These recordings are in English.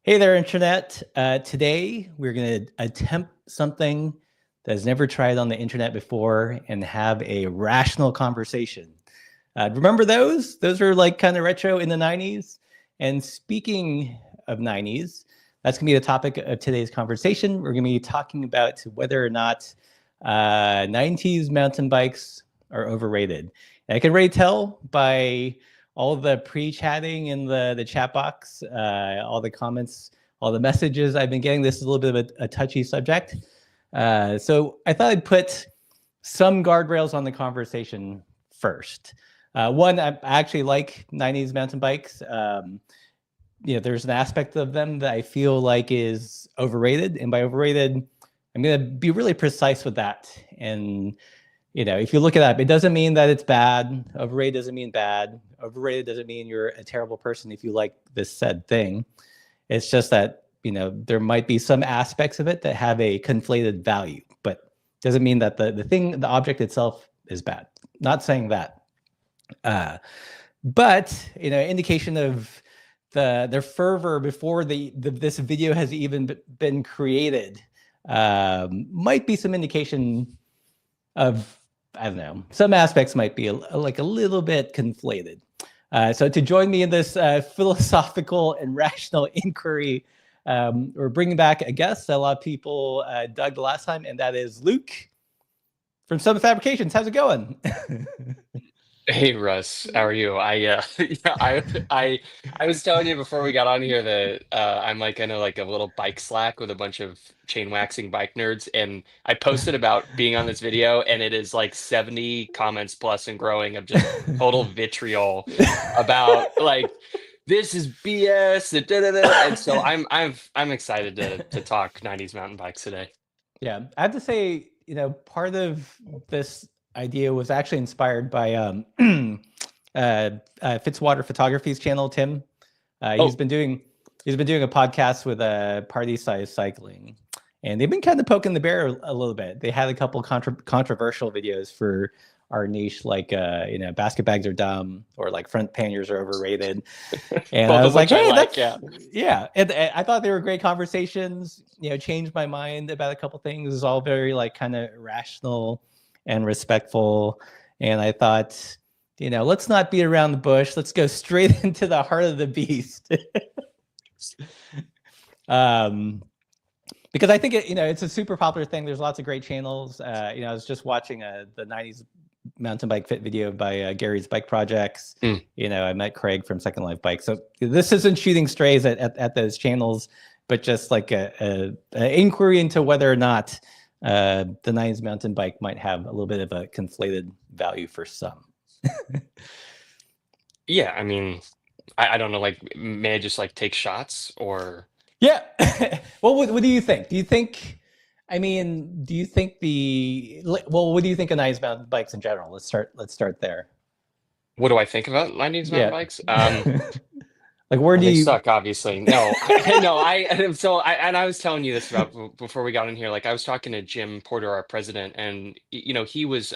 Hey there, Internet. Today, we're going to attempt something that's never tried on the Internet before and have a rational conversation. Remember those? Those are like kind of retro in the 90s. And speaking of 90s, that's going to be the topic of today's conversation. We're going to be talking about whether or not 90s mountain bikes are overrated. And I can already tell by all the pre-chatting in the chat box, all the comments, all the messages I've been getting. This is a little bit of a touchy subject. So I thought I'd put some guardrails on the conversation first. One, I actually like 90s mountain bikes. There's an aspect of them that I feel like is overrated. And by overrated, I'm going to be really precise with that. And if you look it up, it doesn't mean that it's bad. Overrated doesn't mean bad. Overrated doesn't mean you're a terrible person if you like this said thing. It's just that, there might be some aspects of it that have a conflated value, but doesn't mean that the object itself is bad. Not saying that. But, indication of their fervor before this video has even been created might be some indication of, I don't know, some aspects might be like a little bit conflated. So to join me in this philosophical and rational inquiry, we're bringing back a guest that a lot of people dug the last time, and that is Luke from SOMA Fabrications. How's it going? Hey Russ, how are you? I was telling you before we got on here that I'm like in a little bike Slack with a bunch of chain waxing bike nerds, and I posted about being on this video, and it is like 70 comments plus and growing of just total vitriol about like this is BS and and so I'm excited to talk 90s mountain bikes today. Yeah, I have to say, part of this idea was actually inspired by Fitzwater Photography's channel, Tim. He's been doing a podcast with Party Size Cycling, and they've been kind of poking the bear a little bit. They had a couple controversial videos for our niche, like basket bags are dumb, or like front panniers are overrated. And I was like, hey, yeah. And I thought they were great conversations. Changed my mind about a couple things. It was all very like kind of rational and respectful. And I thought, let's not beat around the bush. Let's go straight into the heart of the beast. Because I think it's a super popular thing. There's lots of great channels. I was just watching the 90s mountain bike fit video by Gary's Bike Projects. I met Craig from Second Life Bike. So this isn't shooting strays at those channels, but just like a inquiry into whether or not the 90s mountain bike might have a little bit of a conflated value for some. Yeah, I mean, I don't know, like, may I just like take shots or? Yeah. Well, what do you think? Do you think what do you think of 90s mountain bikes in general? Let's start there. What do I think about 90s mountain bikes? Like, where do They you suck, obviously. No, no, I was telling you this about before we got in here. Like I was talking to Jim Porter, our president, and he was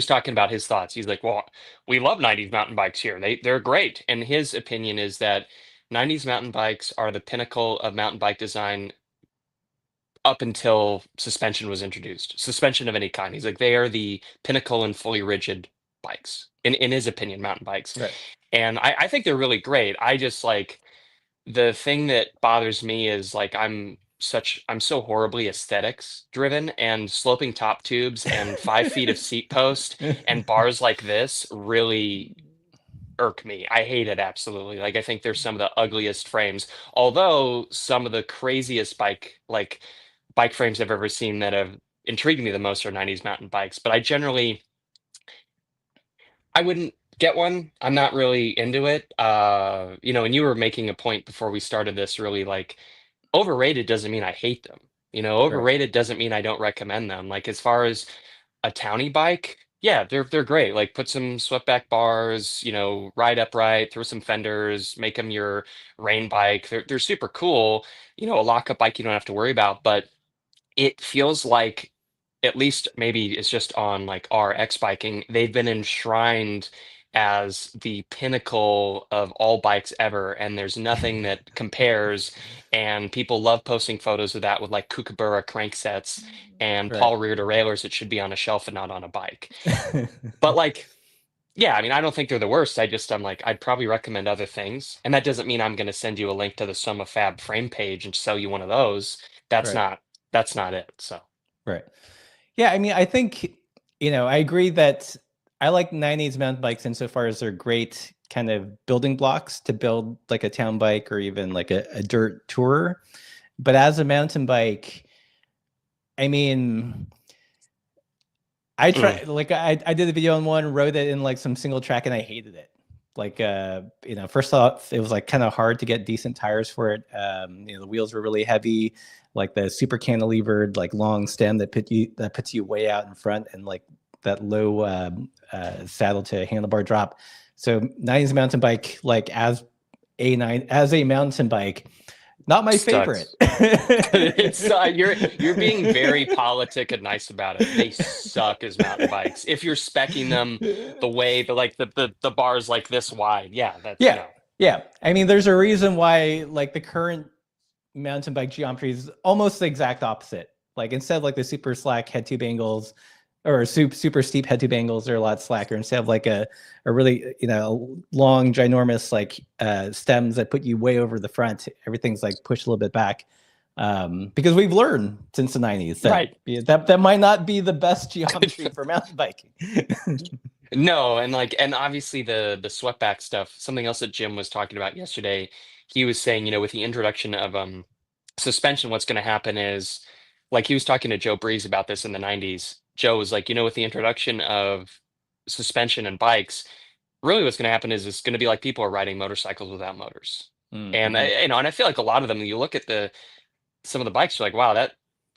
talking about his thoughts. He's like, "Well, we love 90s mountain bikes here. They're great." And his opinion is that 90s mountain bikes are the pinnacle of mountain bike design up until suspension was introduced. Suspension of any kind. He's like, they are the pinnacle and fully rigid bikes, in his opinion, mountain bikes. right. And I think they're really great. I just like the thing that bothers me is like I'm so horribly aesthetics driven, and sloping top tubes and 5 feet of seat post and bars like this really irk me. I hate it absolutely. Like I think they're some of the ugliest frames, although some of the craziest bike frames I've ever seen that have intrigued me the most are 90s mountain bikes. But I wouldn't get one. I'm not really into it. And you were making a point before we started this, really like overrated doesn't mean I hate them. Right. Overrated doesn't mean I don't recommend them. Like as far as a townie bike, yeah, they're great. Like put some swept bars, ride upright, throw some fenders, make them your rain bike. They're super cool. A lockup bike you don't have to worry about, but it feels like, at least maybe it's just on like our X biking, they've been enshrined as the pinnacle of all bikes ever, and there's nothing that compares. And people love posting photos of that with like Kookaburra cranksets and Right. Paul rear derailleurs that should be on a shelf and not on a bike. But like, yeah, I mean, I don't think they're the worst. I'm like, I'd probably recommend other things. And that doesn't mean I'm going to send you a link to the SOMA Fab frame page and sell you one of those. That's Right. not, that's not it. So, Right. Yeah, I mean, I think, I agree that I like 90s mountain bikes insofar as they're great kind of building blocks to build like a town bike or even like a dirt tourer. But as a mountain bike, I mean, I mm, tried, like I did a video on one, rode it in like some single track and I hated it. Like, first off, it was like kind of hard to get decent tires for it. The wheels were really heavy, like the super cantilevered, like long stem that puts you way out in front, and like that low saddle to handlebar drop. So 90s mountain bike, like as a mountain bike, not my favorite. sucks. It's you're being very politic and nice about it. They suck as mountain bikes. If you're specking them the way the bars like this wide, yeah, that's Yeah, no. yeah. I mean, there's a reason why like the current mountain bike geometry is almost the exact opposite. Like instead of like the super slack head tube angles or super steep head tube angles, they're a lot slacker. Instead of like a really long ginormous like stems that put you way over the front, everything's like pushed a little bit back. Because we've learned since the 90s that Right. that might not be the best geometry for mountain biking. No, and obviously the sweatback stuff, something else that Jim was talking about yesterday, he was saying, with the introduction of suspension, what's going to happen is, like, he was talking to Joe Breeze about this in the 90s. Joe was like, with the introduction of suspension and bikes, really what's going to happen is it's going to be like people are riding motorcycles without motors. And Mm-hmm. and I feel like a lot of them, you look at some of the bikes, you're like, wow, that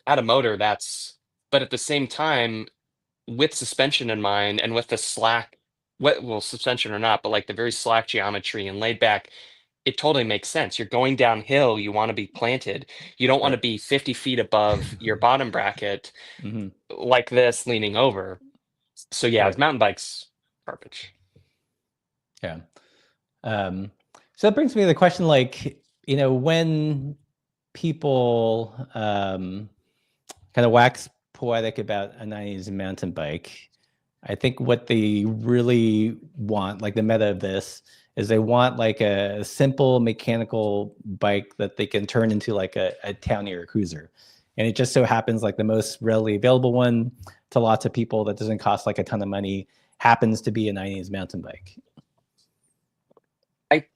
had a motor, but at the same time, with suspension in mind and with the slack, well, suspension or not, but like the very slack geometry and laid back, it totally makes sense. You're going downhill, you want to be planted. You don't want to Right. be 50 feet above your bottom bracket Mm-hmm. like this, leaning over. So yeah, Right. as mountain bikes, garbage. Yeah. So that brings me to the question, like, when people kind of wax poetic about a 90s mountain bike, I think what they really want, like the meta of this, is they want like a simple mechanical bike that they can turn into like a townie or a cruiser. And it just so happens like the most readily available one to lots of people that doesn't cost like a ton of money happens to be a 90s mountain bike.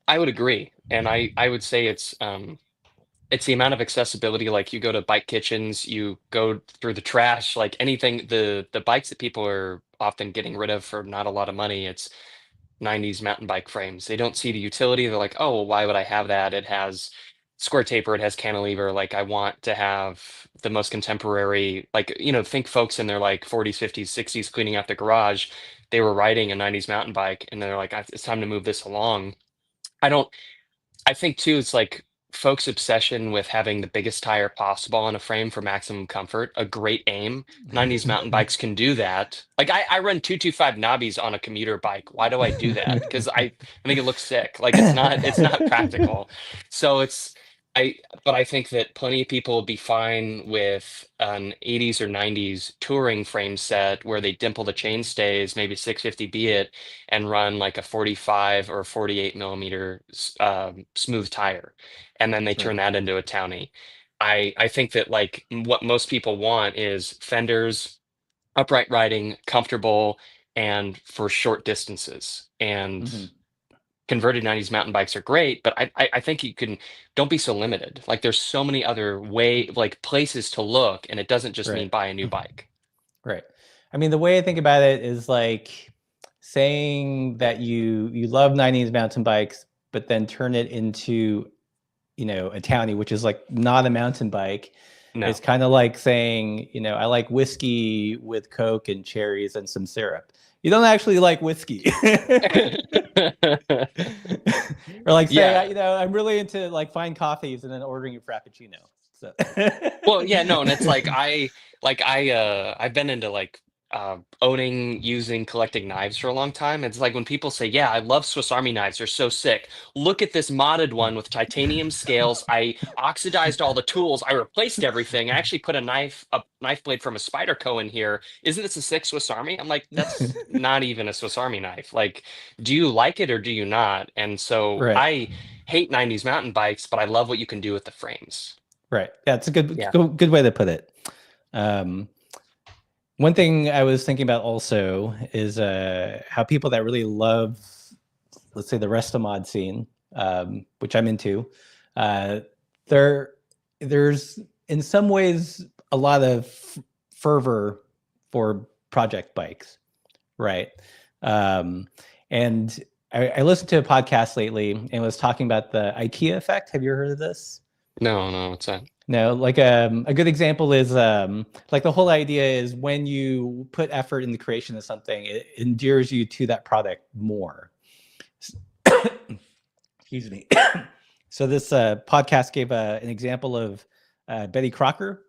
I would agree. And I would say it's the amount of accessibility. Like, you go to bike kitchens, you go through the trash, like anything, the bikes that people are often getting rid of for not a lot of money, it's 90s mountain bike frames. They don't see the utility. They're like, oh, well, why would I have that? It has square taper, it has cantilever. Like, I want to have the most contemporary, like, think folks in their like 40s, 50s, 60s cleaning out the garage. They were riding a 90s mountain bike and they're like, it's time to move this along. I don't I think too, it's like folks' obsession with having the biggest tire possible on a frame for maximum comfort, a great aim. 90s mountain bikes can do that. Like, I run 225 knobbies on a commuter bike. Why do I do that? Because I think it looks sick. Like, it's not practical. So but I think that plenty of people will be fine with an 80s or 90s touring frame set where they dimple the chain stays, maybe 650 be it, and run like a 45 or 48 millimeter smooth tire, and then they turn Right. that into a townie. I think that, like, what most people want is fenders, upright riding, comfortable, and for short distances. And Mm-hmm. converted 90s mountain bikes are great, but I think you can, don't be so limited. Like, there's so many other like places to look, and it doesn't just mean Right. buy a new bike. Right. I mean, the way I think about it is like saying that you love 90s mountain bikes, but then turn it into, a townie, which is like not a mountain bike. It's No. kind of like saying, I like whiskey with Coke and cherries and some syrup. You don't actually like whiskey. Or like Yeah. say, I'm really into like fine coffees and then ordering a frappuccino. So Well, yeah, no, and it's like I've been into like owning, using, collecting knives for a long time. It's like when people say, "Yeah, I love Swiss Army knives. They're so sick. Look at this modded one with titanium scales. I oxidized all the tools. I replaced everything. I actually put a knife blade from a Spyderco in here. Isn't this a sick Swiss Army?" I'm like, "That's not even a Swiss Army knife. Like, do you like it or do you not?" And so Right. I hate 90s mountain bikes, but I love what you can do with the frames. Right. Yeah, it's a good Yeah. good way to put it. One thing I was thinking about also is how people that really love, let's say, the resto mod scene, which I'm into, there's in some ways a lot of fervor for project bikes, right? And I listened to a podcast lately and was talking about the IKEA effect. Have you heard of this? No, what's that? No, like a good example is like the whole idea is when you put effort in the creation of something, it endears you to that product more. Excuse me. So this podcast gave an example of Betty Crocker.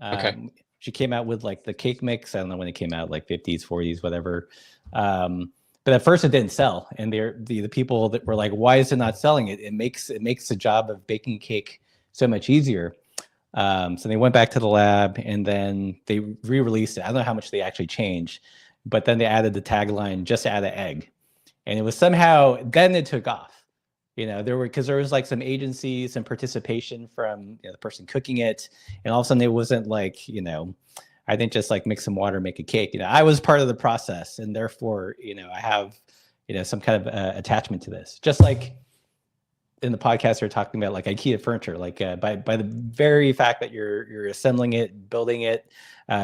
Okay. She came out with like the cake mix. I don't know when it came out, like 50s, 40s, whatever. But at first it didn't sell, and the people that were like, "Why is it not selling? It makes the job of baking cake so much easier." So they went back to the lab and then they re-released it. I don't know how much they actually changed, but then they added the tagline, "Just add an egg," and it was somehow then it took off. There was like some agency, some participation from the person cooking it, and all of a sudden it wasn't like I didn't just like mix some water, make a cake. I was part of the process, and therefore I have some kind of attachment to this. Just like in the podcast, we're talking about like IKEA furniture, like by the very fact that you're assembling it, building it,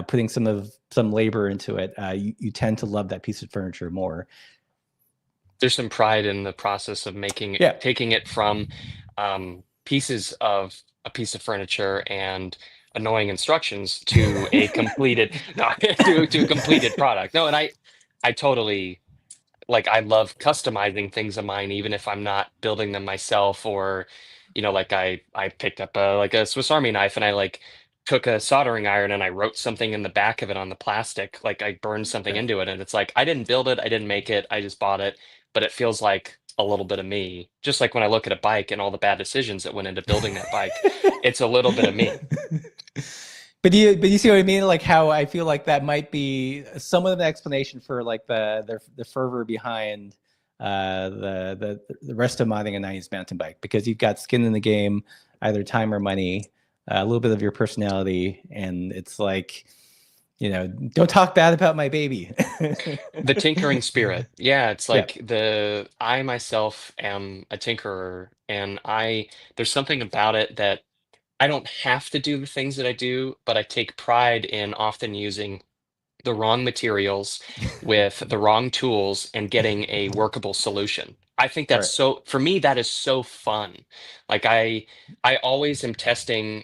putting some labor into it, you tend to love that piece of furniture more. There's some pride in the process of making it, taking it from pieces of a piece of furniture and annoying instructions to a completed no, to a completed product. No, and I totally like I love customizing things of mine, even if I'm not building them myself, or like I picked up a Swiss Army knife and I like took a soldering iron and I wrote something in the back of it on the plastic, like I burned something into it, and it's like I didn't build it, I didn't make it, I just bought it, but it feels like a little bit of me. Just like when I look at a bike and all the bad decisions that went into building that bike, it's a little bit of me. But you see what I mean? Like how I feel like that might be somewhat of an explanation for like the fervor behind the rest of modding a 90s mountain bike, because you've got skin in the game, either time or money, a little bit of your personality, and it's like don't talk bad about my baby. The tinkering spirit. Yeah, it's like I myself am a tinkerer, and there's something about it that I don't have to do the things that I do, but I take pride in often using the wrong materials with the wrong tools and getting a workable solution. I think that's for me, that is so fun. Like I always am testing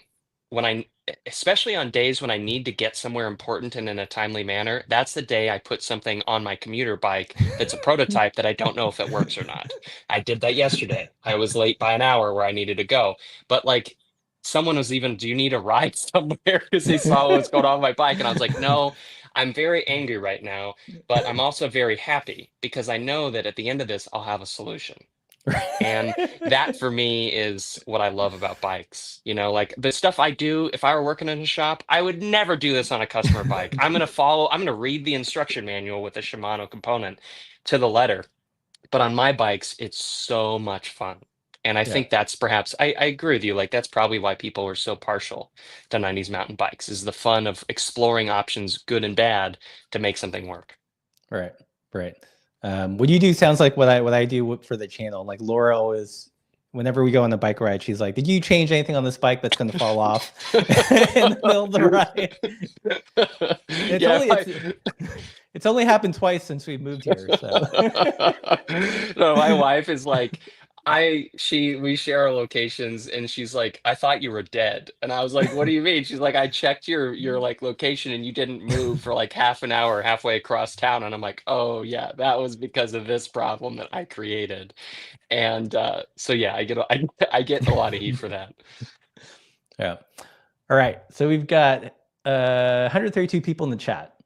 when especially on days when I need to get somewhere important and in a timely manner. That's the day I put something on my commuter bike that's a prototype that I don't know if it works or not. I did that yesterday. I was late by an hour where I needed to go, but like someone was even, "Do you need a ride somewhere?" Because they saw what was going on with my bike, and I was like, "No, I'm very angry right now, but I'm also very happy because I know that at the end of this, I'll have a solution." And that for me is what I love about bikes. Like the stuff I do, if I were working in a shop, I would never do this on a customer bike. I'm going to read the instruction manual with a Shimano component to the letter. But on my bikes, it's so much fun. And I think that's perhaps, I agree with you. Like that's probably why people are so partial to 90s mountain bikes, is the fun of exploring options, good and bad, to make something work. Right. What you do sounds like what I do for the channel. Like Laura always, whenever we go on a bike ride, she's like, "Did you change anything on this bike that's going to fall off in the middle of the ride?" It's only happened twice since we moved here. So no, my wife is like, we share our locations, and she's like, "I thought you were dead," and I was like, "What do you mean?" She's like, "I checked your like location and you didn't move for like half an hour halfway across town," and I'm like, "Oh yeah, that was because of this problem that I created." And so yeah, I get a lot of heat for that. Yeah. All right. So we've got 132 people in the chat.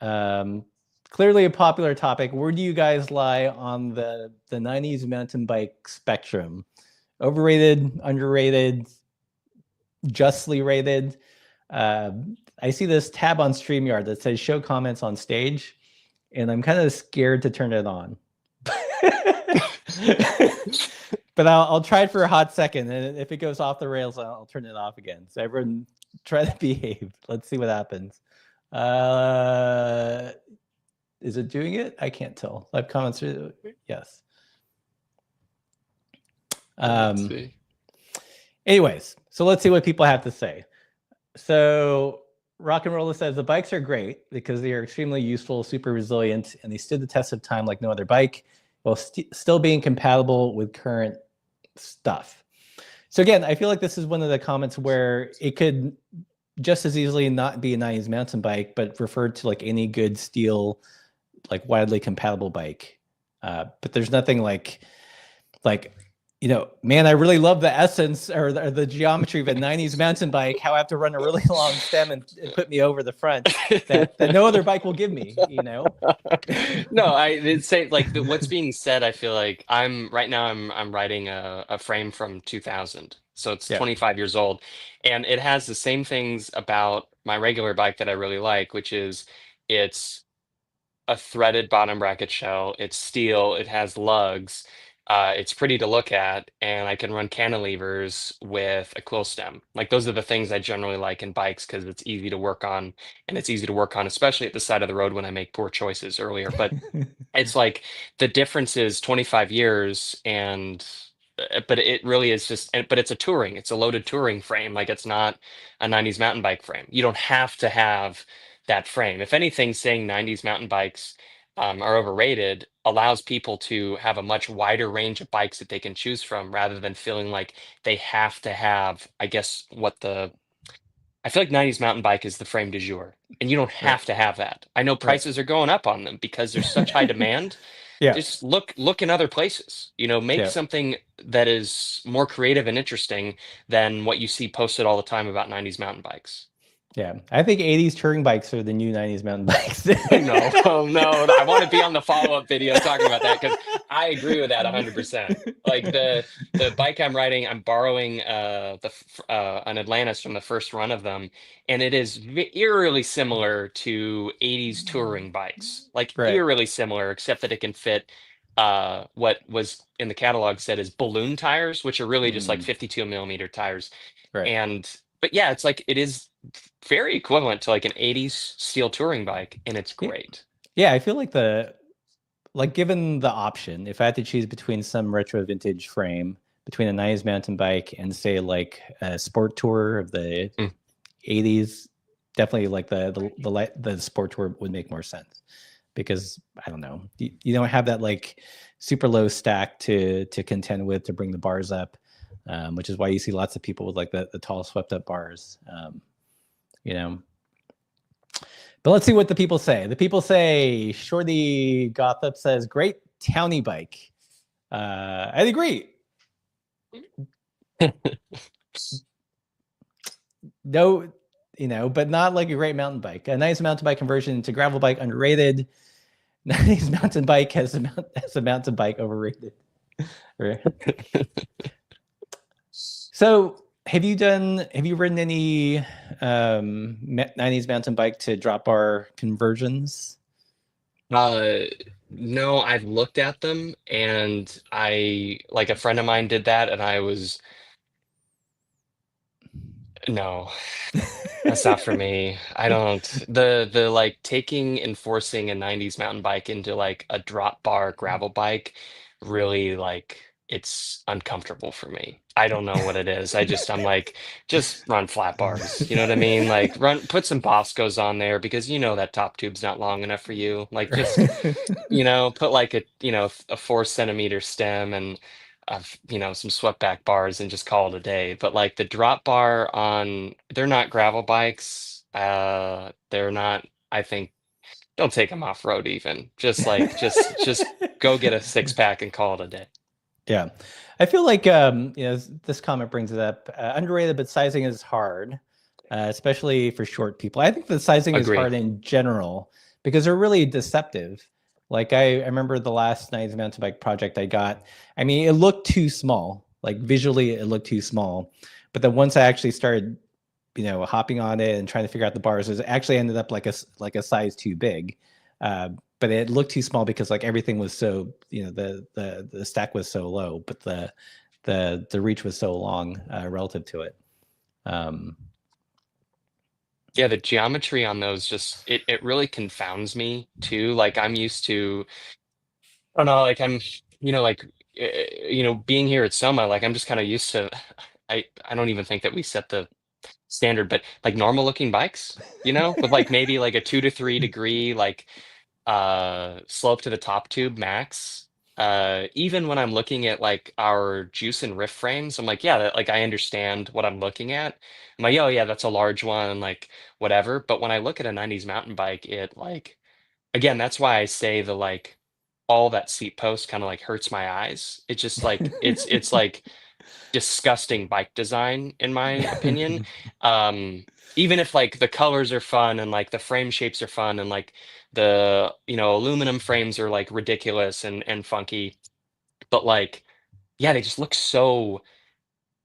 Clearly a popular topic. Where do you guys lie on the 90s mountain bike spectrum? Overrated, underrated, justly rated? I see this tab on StreamYard that says show comments on stage, and I'm kind of scared to turn it on. But I'll try it for a hot second, and if it goes off the rails, I'll turn it off again. So everyone try to behave. Let's see what happens. Is it doing it? I can't tell. Live comments. Yes. Let's see. Anyways, so let's see what people have to say. So Rock and Roller says the bikes are great because they are extremely useful, super resilient, and they stood the test of time like no other bike, while still being compatible with current stuff. So again, I feel like this is one of the comments where it could just as easily not be a 90s mountain bike, but referred to like any good steel, like widely compatible bike. But there's nothing like, man, I really love the essence or the geometry of a 90s mountain bike, how I have to run a really long stem and put me over the front that no other bike will give me, No, I'd say like what's being said, I feel like I'm riding a frame from 2000. So it's 25 years old, and it has the same things about my regular bike that I really like, which is it's a threaded bottom bracket shell, it's steel, it has lugs. It's pretty to look at, and I can run cantilevers with a quill stem. Like those are the things I generally like in bikes because it's easy to work on, and it's easy to work on, especially at the side of the road when I make poor choices earlier. But it's like the difference is 25 years, and but it really is just. But it's it's a loaded touring frame. Like it's not a 90s mountain bike frame. You don't have to have that frame. If anything, saying 90s mountain bikes are overrated allows people to have a much wider range of bikes that they can choose from rather than feeling like they have to have, I guess, I feel like 90s mountain bike is the frame du jour, and you don't have to have that. I know prices are going up on them because there's such high demand. Just look in other places, make something that is more creative and interesting than what you see posted all the time about 90s mountain bikes. Yeah, I think 80s touring bikes are the new 90s mountain bikes. No, I want to be on the follow-up video talking about that because I agree with that 100%. Like the bike I'm riding, I'm borrowing an Atlantis from the first run of them, and it is eerily similar to 80s touring bikes. Like eerily similar, except that it can fit what was in the catalog said is balloon tires, which are really just like 52 millimeter tires. But yeah, it's like it is very equivalent to like an 80s steel touring bike, and it's great. Yeah, I feel like given the option, if I had to choose between some retro vintage frame, between a 90s mountain bike and say like a sport tour of the 80s, definitely like the sport tour would make more sense because I don't know, you don't have that like super low stack to contend with to bring the bars up. Which is why you see lots of people with like the tall swept up bars, But let's see what the people say. The people say, Shorty Gotham says, great townie bike. I agree. No, but not like a great mountain bike. A nice mountain bike conversion to gravel bike underrated. Nice mountain bike has a mountain bike overrated. Right. So have you ridden any 90s mountain bike to drop bar conversions? No, I've looked at them, and like a friend of mine did that, and I was no, that's not for me. I don't the like taking and forcing a 90s mountain bike into like a drop bar gravel bike really like it's uncomfortable for me. I don't know what it is. I'm like, just run flat bars. You know what I mean? Like put some Boscos on there because that top tube's not long enough for you. Like just, put like a 4 centimeter stem and some swept back bars and just call it a day. But like the drop bar they're not gravel bikes. They're not, I think, don't take them off road even. Just go get a 6-pack and call it a day. Yeah. I feel like, this comment brings it up. Underrated, but sizing is hard, especially for short people. I think the sizing is hard in general because they're really deceptive. Like I remember the last 90s mountain bike project I got. I mean, it looked too small. Like visually, it looked too small. But then once I actually started, hopping on it and trying to figure out the bars, it actually ended up like a size too big. But it looked too small because like everything was so, the stack was so low, but the reach was so long relative to it. Yeah, the geometry on those just it really confounds me too. Like I'm used to, I don't know, like I'm, like being here at SOMA, like I'm just kind of used to. I don't even think that we set the standard, but like normal looking bikes, with like maybe like a 2 to 3 degree like slope to the top tube max. Even when I'm looking at like our juice and riff frames, I'm like, yeah, like I understand what I'm looking at. I'm like, oh yeah, that's a large one, like whatever. But when I look at a 90s mountain bike, it like again, that's why I say the like all that seat post kind of like hurts my eyes. It's just like it's like disgusting bike design in my opinion. Um, Even if like the colors are fun and like the frame shapes are fun and like the aluminum frames are like ridiculous and funky, but like yeah, they just look so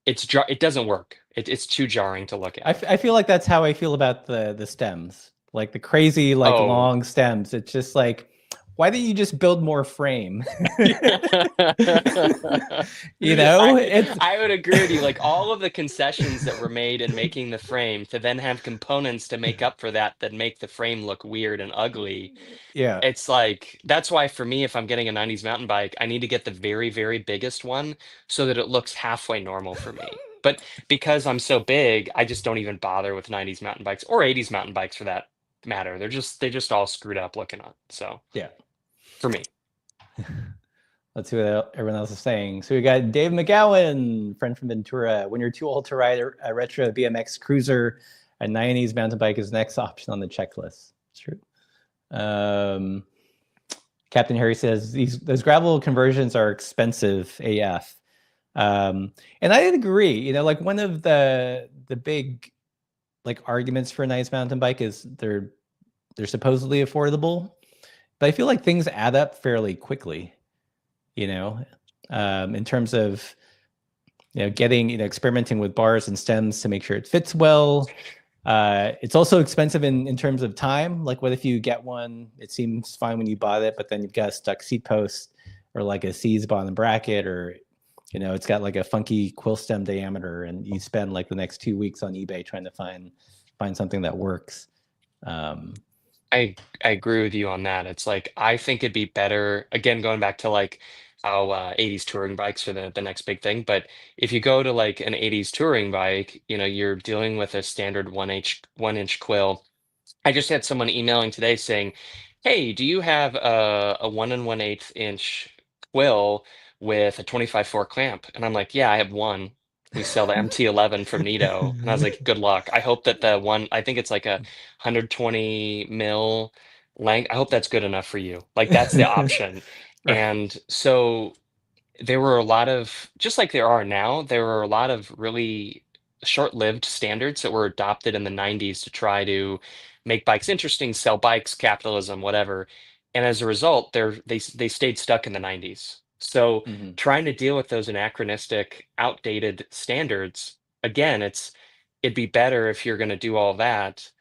it doesn't work. It's too jarring to look at. I feel like that's how I feel about the stems, like the crazy like Oh. long stems. It's just like, why don't you just build more frame? It's I would agree with you. Like all of the concessions that were made in making the frame to then have components to make up for that make the frame look weird and ugly. yeah. It's like that's why for me, if I'm getting a 90s mountain bike, I need to get the very, very biggest one so that it looks halfway normal for me. But because I'm so big, I just don't even bother with 90s mountain bikes or 80s mountain bikes for that matter. They just all screwed up looking on. So Yeah. for me. Let's see what everyone else is saying. So we got Dave McGowan, friend from Ventura. When you're too old to ride a retro BMX cruiser, a 90s mountain bike is the next option on the checklist. It's true. Captain Harry says those gravel conversions are expensive AF. And I agree. Like one of the big like arguments for a nice mountain bike is they're supposedly affordable, but I feel like things add up fairly quickly. In terms of getting experimenting with bars and stems to make sure it fits well. It's also expensive in terms of time. Like, what if you get one? It seems fine when you bought it, but then you've got a stuck seat post or like a C's bottom bracket, or it's got like a funky quill stem diameter, and you spend like the next 2 weeks on eBay trying to find something that works. I agree with you on that. It's like I think it'd be better again going back to like how 80s touring bikes are the next big thing. But if you go to like an 80s touring bike, you're dealing with a standard 1-inch quill. I just had someone emailing today saying, "Hey, do you have a 1 1/8 inch quill with a 25 fork clamp?" And I'm like, "Yeah, I have one. We sell the MT11 from Nito." And I was like, "Good luck. I hope that the one, I think it's like a 120 mil length. I hope that's good enough for you. Like that's the option." Right. And so there were a lot of, just like there are now, there were a lot of really short-lived standards that were adopted in the 90s to try to make bikes interesting, sell bikes, capitalism, whatever. And as a result, they stayed stuck in the 90s. So Mhm. trying to deal with those anachronistic, outdated standards, again, it'd be better if you're going to do all that,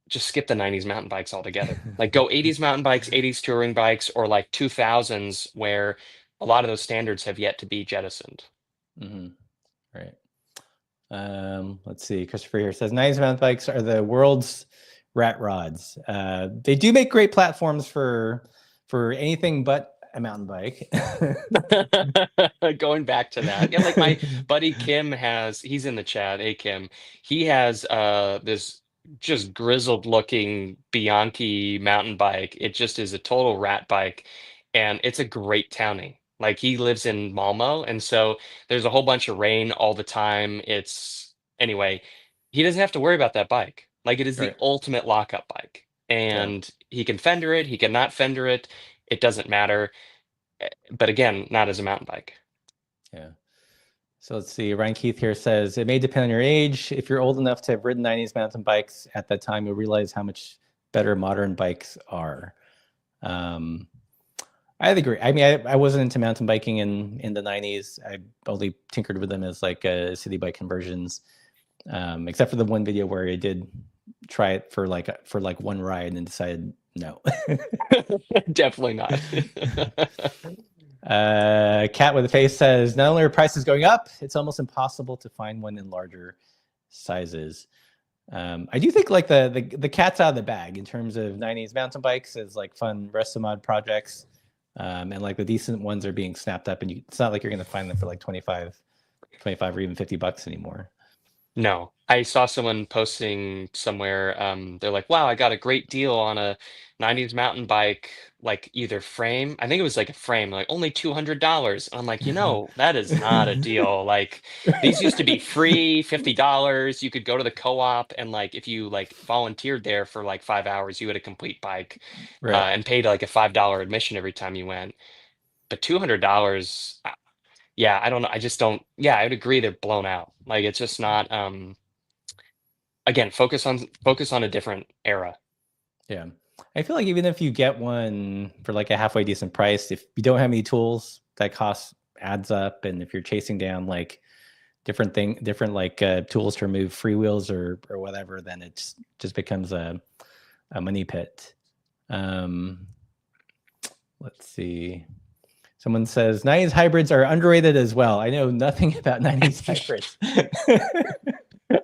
just skip the 90s mountain bikes altogether. Like go 80s mountain bikes, 80s touring bikes, or like 2000s where a lot of those standards have yet to be jettisoned. Mm-hmm. Right. Let's see. Christopher here says 90s mountain bikes are the world's rat rods. They do make great platforms for anything but a mountain bike. Going back to that. Yeah, like my buddy Kim he's in the chat. Hey Kim. He has this just grizzled looking Bianchi mountain bike. It just is a total rat bike and it's a great towning. Like he lives in Malmo and so there's a whole bunch of rain all the time. It's anyway, he doesn't have to worry about that bike. Like it is the Right. ultimate lockup bike. Yeah. And he can fender it, he cannot fender it. It doesn't matter, but again, not as a mountain bike. Yeah. So let's see. Ryan Keith here says it may depend on your age. If you're old enough to have ridden 90s mountain bikes at that time, you'll realize how much better modern bikes are. I'd agree. I mean, I wasn't into mountain biking in the 90s. I only tinkered with them as like city bike conversions, except for the one video where I did try it for like one ride and decided no. Definitely not. Cat with a face says, not only are prices going up, it's almost impossible to find one in larger sizes. I do think like the cat's out of the bag in terms of 90s mountain bikes as like fun resto mod projects. And like the decent ones are being snapped up, and it's not like you're going to find them for like 25 or even $50 anymore. No, I saw someone posting somewhere. They're like, "Wow, I got a great deal on a '90s mountain bike, like either frame. I think it was like a frame, like only $200." And I'm like, that is not a deal. Like these used to be free, $50. You could go to the co-op and like if you like volunteered there for like 5 hours, you had a complete bike, Right. and paid like a $5 admission every time you went. But $200, yeah, I don't know. I just don't. Yeah, I would agree they're blown out. Like it's just not. Again, focus on a different era. Yeah. I feel like even if you get one for like a halfway decent price, if you don't have any tools, that cost adds up. And if you're chasing down like different like tools to remove freewheels or whatever, then it just becomes a money pit. Let's see. Someone says 90s hybrids are underrated as well. I know nothing about 90s hybrids.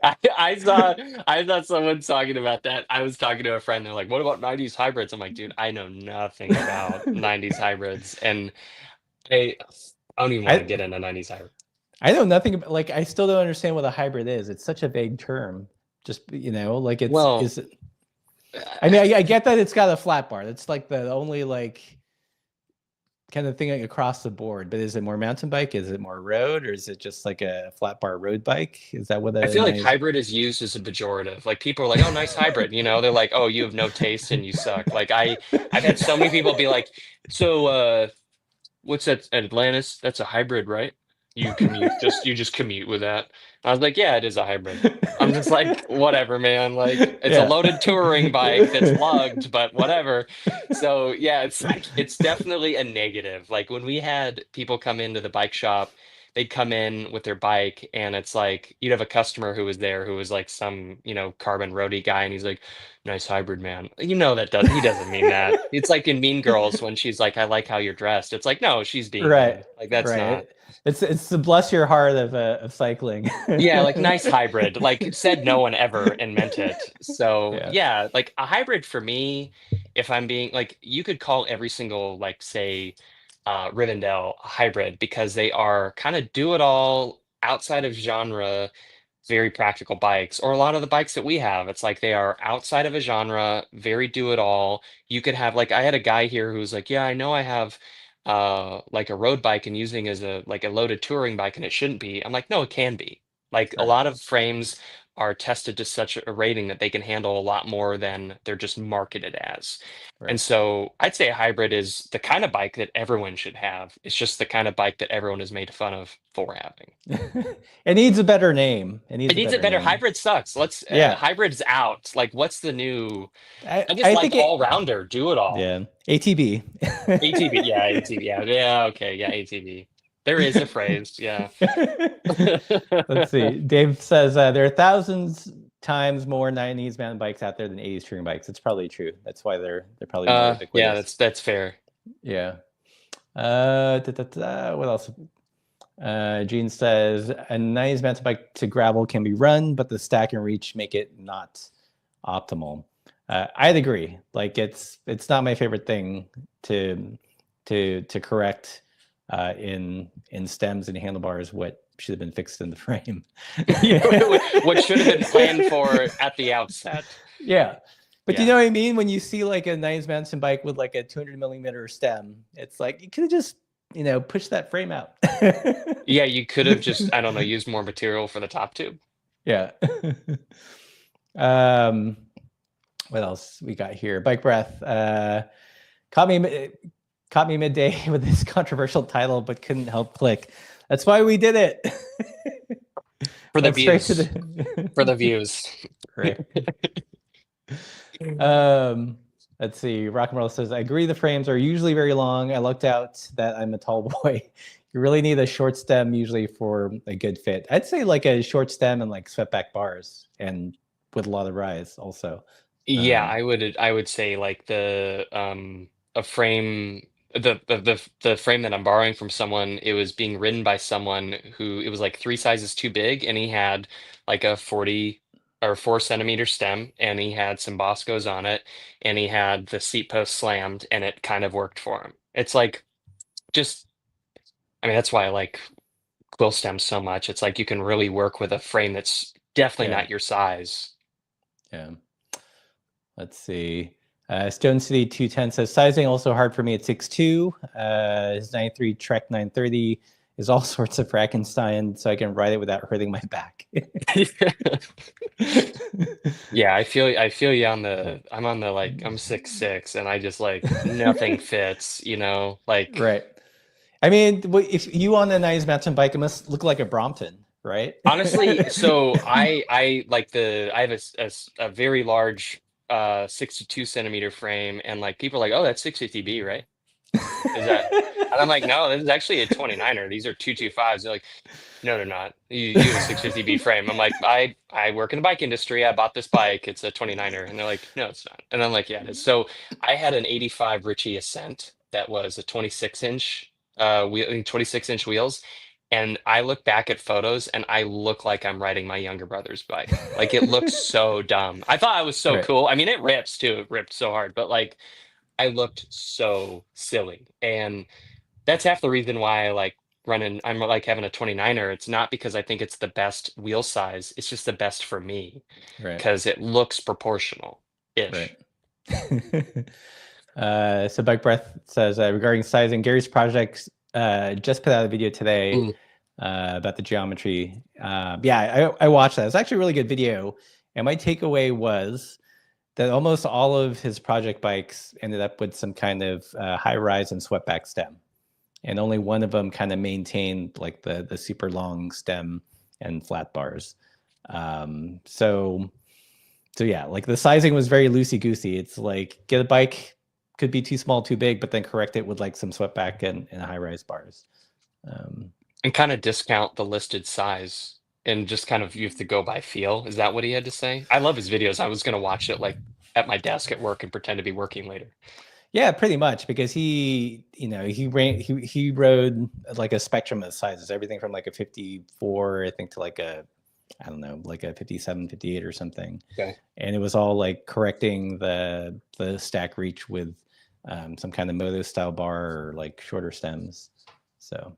I thought someone talking about that. I was talking to a friend. They're like, "What about '90s hybrids?" I'm like, "Dude, I know nothing about '90s hybrids, and I don't even want to get into '90s hybrids." I know nothing about. Like, I still don't understand what a hybrid is. It's such a vague term. Just like it's. Well, is it, I mean, I get that it's got a flat bar. That's like the only like kind of thing like across the board. But is it more mountain bike? Is it more road, or is it just like a flat bar road bike? Is that what I feel like hybrid is used as a pejorative. Like people are like, "Oh, nice hybrid," they're like, "Oh, you have no taste and you suck." Like I've had so many people be like, "So, what's that, Atlantis? That's a hybrid, right? You just commute with that." I was like, "Yeah, it is a hybrid." I'm just like, whatever, man. Like it's a loaded touring bike that's lugged, but whatever. So yeah, it's like it's definitely a negative. Like when we had people come into the bike shop, they'd come in with their bike and it's like you'd have a customer who was there who was like some, carbon roadie guy and he's like, "Nice hybrid, man." He doesn't mean that. It's like in Mean Girls when she's like, "I like how you're dressed." It's like, no, she's being mean. Like that's not. It's the bless your heart of cycling. Yeah, like nice hybrid. Like said no one ever and meant it. So yeah, like a hybrid for me, if I'm being like, you could call every single like say Rivendell a hybrid because they are kind of do it all outside of genre, very practical bikes, or a lot of the bikes that we have. It's like they are outside of a genre, very do it all. You could have like I had a guy here who's like, "Yeah, I know I have like a road bike and using as a like a loaded touring bike and it shouldn't be." I'm like, "No, it can be." Like a lot of frames are tested to such a rating that they can handle a lot more than they're just marketed as. And so I'd say a hybrid is the kind of bike that everyone should have. It's just the kind of bike that everyone is made fun of for having. It needs a better name. It needs a better name. Hybrid sucks. Hybrid's out. Like what's the new? I think all rounder, do it all. Yeah. ATB. ATB. Yeah, ATB. Yeah. Okay. Yeah, ATB. There is a phrase. Yeah. Let's see. Dave says there are thousands times more 90s mountain bikes out there than 80s touring bikes. It's probably true. That's why they're probably more ubiquitous. Yeah, that's fair. Yeah. What else? Gene says a 90s mountain bike to gravel can be run, but the stack and reach make it not optimal. I'd agree. Like it's not my favorite thing to correct in stems and handlebars what should have been fixed in the frame. What should have been planned for at the outset. Yeah. But you know what I mean? When you see like a 90s mountain bike with like a 200 millimeter stem, it's like you could have just push that frame out. Yeah, you could have just, I don't know, used more material for the top tube. Yeah. What else we got here? Bike Breath caught me midday with this controversial title, but couldn't help click. That's why we did it. For the views. For the views. Right. Let's see. Rock and Roll says, I agree the frames are usually very long. I lucked out that I'm a tall boy. You really need a short stem usually for a good fit. I'd say like a short stem and like swept back bars and with a lot of rise also. Yeah, I would say like a frame the frame that I'm borrowing from someone, it was being ridden by someone who it was like 3 sizes too big, and he had like a 40 or 4 centimeter stem, and he had some Boscos on it, and he had the seat post slammed, and it kind of worked for him. It's like just I mean that's why I like quill stems so much. It's like you can really work with a frame that's definitely Yeah. not your size. Yeah. Let's see. Stone City 210 says sizing also hard for me at 6'2". His 93 Trek 930 is all sorts of Frankenstein, so I can ride it without hurting my back. Yeah, I feel you on I'm on the like I'm 6'6", and I just like nothing fits, like Right. I mean, if you on a nice mountain bike, it must look like a Brompton, right? honestly, so I like I have a very large 62 centimeter frame, and like people are like, oh, that's 650B, right? Is that and I'm like, no, this is actually a 29er. These are 225s. They're like, no, they're not. You have a 650B frame. I'm like, I work in the bike industry. I bought this bike. It's a 29er. And they're like, no, it's not. And I'm like, yeah, it is. So I had an 85 Ritchie Ascent that was a 26-inch wheel, 26-inch wheels. And I look back at photos and I look like I'm riding my younger brother's bike. Like it looks so dumb. I thought I was so Right. cool. I mean, it rips too. It ripped so hard, but like I looked so silly. And that's half the reason why I like I'm like having a 29er. It's not because I think it's the best wheel size. It's just the best for me Right. because it looks proportional Right. ish. So Bike Breath says, regarding sizing, Gary's project just put out a video today Mm. about the geometry. Yeah, I watched that. It's actually a really good video. And my takeaway was that almost all of his project bikes ended up with some kind of high rise and swept back stem. And only one of them kind of maintained like the super long stem and flat bars. So yeah, like the sizing was very loosey goosey. It's like get a bike, could be too small, too big, but then correct it with like some swept back and high rise bars. And kind of discount the listed size and just kind of you have to go by feel. Is that what he had to say? I love his videos. I was going to watch it like at my desk at work and pretend to be working later. Yeah, pretty much because he rode like a spectrum of sizes, everything from like a 54, I think, to like a, I don't know, like a 57, 58 or something. Okay. And it was all like correcting the stack reach with some kind of moto style bar or like shorter stems. So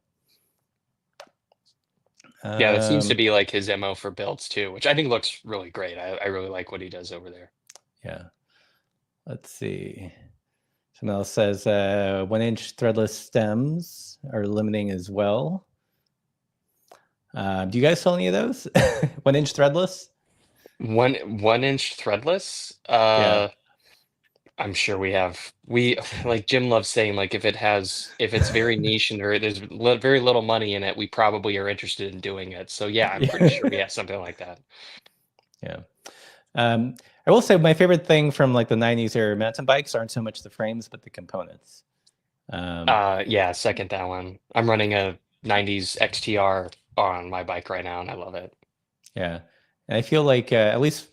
Yeah, that seems to be like his MO for builds too, which I think looks really great. I really like what he does over there. Yeah. Let's see. Someone else says 1-inch threadless stems are limiting as well. Do you guys sell any of those? 1-inch threadless? 1 inch threadless? Yeah. I'm sure we like Jim loves saying like if it's very niche and there's very little money in it, we probably are interested in doing it. So yeah, I'm pretty sure we have something like that. Yeah. I will say my favorite thing from like the 90s era mountain bikes aren't so much the frames, but the components. Yeah, second that one. I'm running a 90s XTR on my bike right now and I love it. Yeah. And I feel like at least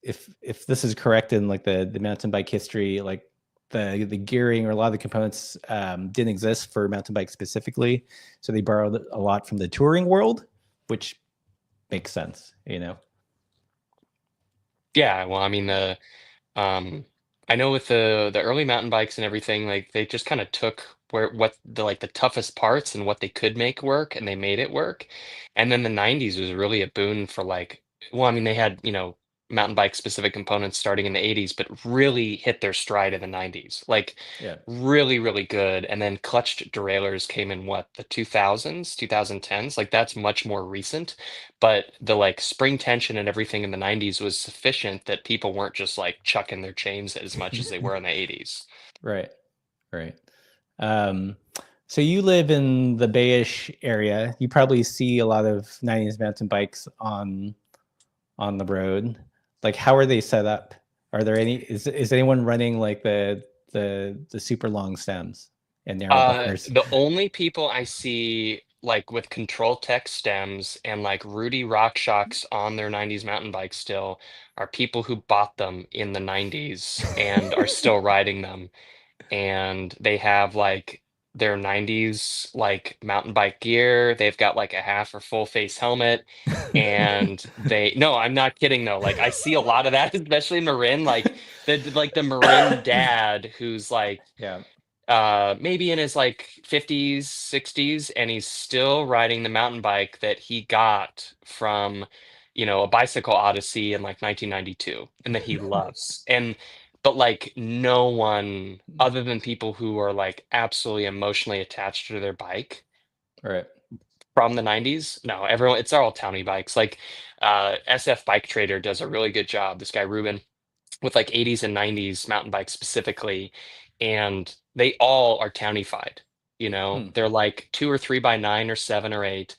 if this is correct in like the mountain bike history, like the gearing or a lot of the components didn't exist for mountain bikes specifically. So they borrowed a lot from the touring world, which makes sense, you know? Yeah, well, I mean I know with the early mountain bikes and everything, like they just kind of took what the toughest parts and what they could make work and they made it work. And then the 90s was really a boon for like, well, I mean, they had, mountain bike specific components starting in the 80s, but really hit their stride in the 90s. Like Yeah. really, really good. And then clutched derailleurs came in what, the 2000s, 2010s? Like that's much more recent. But the like spring tension and everything in the 90s was sufficient that people weren't just like chucking their chains as much as they were in the 80s. Right. Right. Um, so you live in the Bayish area. You probably see a lot of 90s mountain bikes on the road. Like, how are they set up? Are there any? Is anyone running like the super long stems and narrow bars? The only people I see like with control tech stems and like Rudy RockShox on their 90s mountain bikes still are people who bought them in the 90s and are still riding them. And they have like their 90s like mountain bike gear. They've got like a half or full face helmet. And they no, I'm not kidding though. Like I see a lot of that, especially in Marin, like the Marin dad who's like Yeah. maybe in his like 50s 60s, and he's still riding the mountain bike that he got from a bicycle odyssey in like 1992 and that he loves. And but like no one other than people who are like absolutely emotionally attached to their bike Right. from the 90s, no, everyone, it's all towny bikes. Like SF Bike Trader does a really good job, this guy Ruben, with like 80s and 90s mountain bikes specifically, and they all are townified. Hmm. They're like 2 or 3 by 9 or 7 or 8.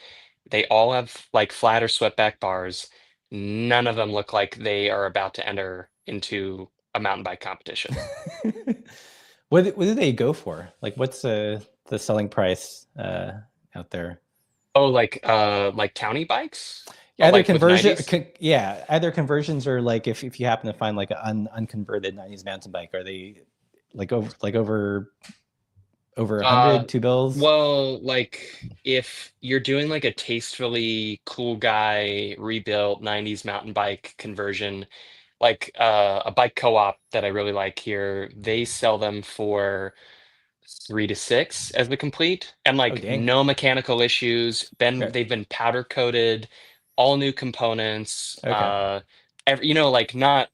They all have like flat or swept back bars. None of them look like they are about to enter into a mountain bike competition. What do they go for? Like, what's the selling price out there? Oh, like towny bikes? Oh, Either like with conversion, 90s? yeah, either conversions or like if you happen to find like an unconverted 90s mountain bike, are they over Uh, 100, two bills? well, like if you're doing like a tastefully cool guy rebuilt 90s mountain bike conversion, like a bike co-op that I really like here, they sell them for 3 to 6 as the complete, and Oh, like dang. no mechanical issues. Okay. They've been powder coated, all new components. Okay. Like not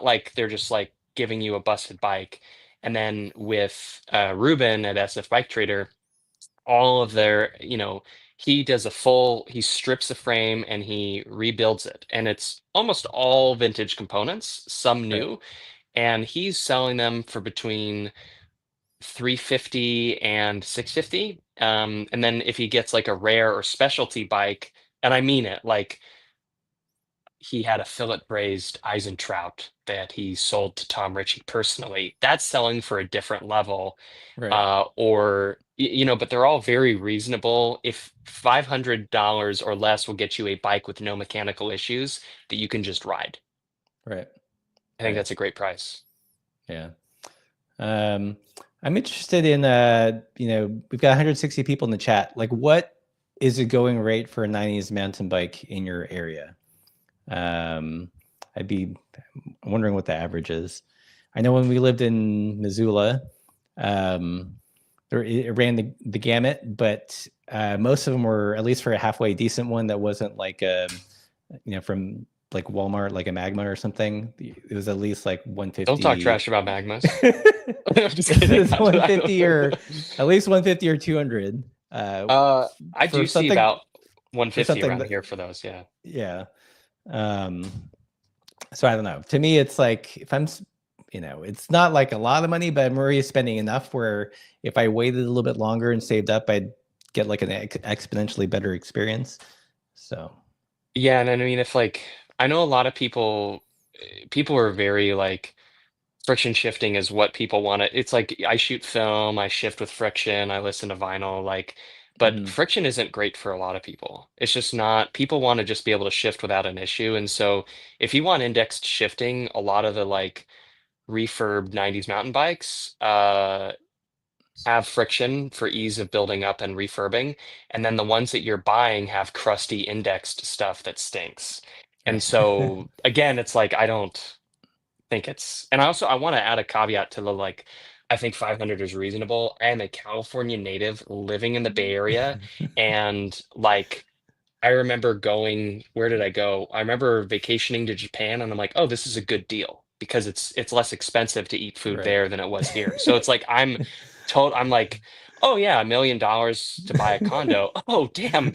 like they're just like giving you a busted bike. And then with Ruben at SF Bike Trader, all of their, he strips the frame and he rebuilds it. And it's almost all vintage components, some Right. new. And he's selling them for between 350 and 650. And then if he gets like a rare or specialty bike, and I mean it, like he had a fillet braised Eisentrout that he sold to Tom Ritchie personally, that's selling for a different level. Right. But they're all very reasonable. If $500 or less will get you a bike with no mechanical issues that you can just ride, Right. I think Right. that's a great price. Yeah. I'm interested in we've got 160 people in the chat. Like, what is a going rate for a 90s mountain bike in your area? I'd be wondering what the average is. I know when we lived in Missoula, it ran the gamut, but most of them were, at least for a halfway decent one that wasn't like from like Walmart, like a Magma or something. It was at least like Don't talk 150. trash about Magmas. I'm just kidding. It's 150 or at least 150 or 200. I For do see something about 150 around that, here for those, yeah. yeah. So I don't know. To me, it's like if I'm, it's not like a lot of money, but I'm already spending enough where if I waited a little bit longer and saved up, I'd get like an exponentially better experience. So Yeah, and I mean, if like I know a lot of people are very like friction shifting is what people want to. It's like I shoot film, I shift with friction, I listen to vinyl, like, but mhm. friction isn't great for a lot of people. It's just not, people want to just be able to shift without an issue. And so if you want indexed shifting, a lot of the like refurbed 90s mountain bikes have friction for ease of building up and refurbing. And then the ones that you're buying have crusty indexed stuff that stinks. And Right. so again, it's like I don't think it's, and I want to add a caveat to the like, I think 500 is reasonable. I am a California native living in the Bay Area, and like I remember going, where did I go? I remember vacationing to Japan, and I'm like, oh, this is a good deal because it's less expensive to eat food Right. there than it was here. So it's like I'm like, oh yeah, $1 million to buy a condo. Oh damn,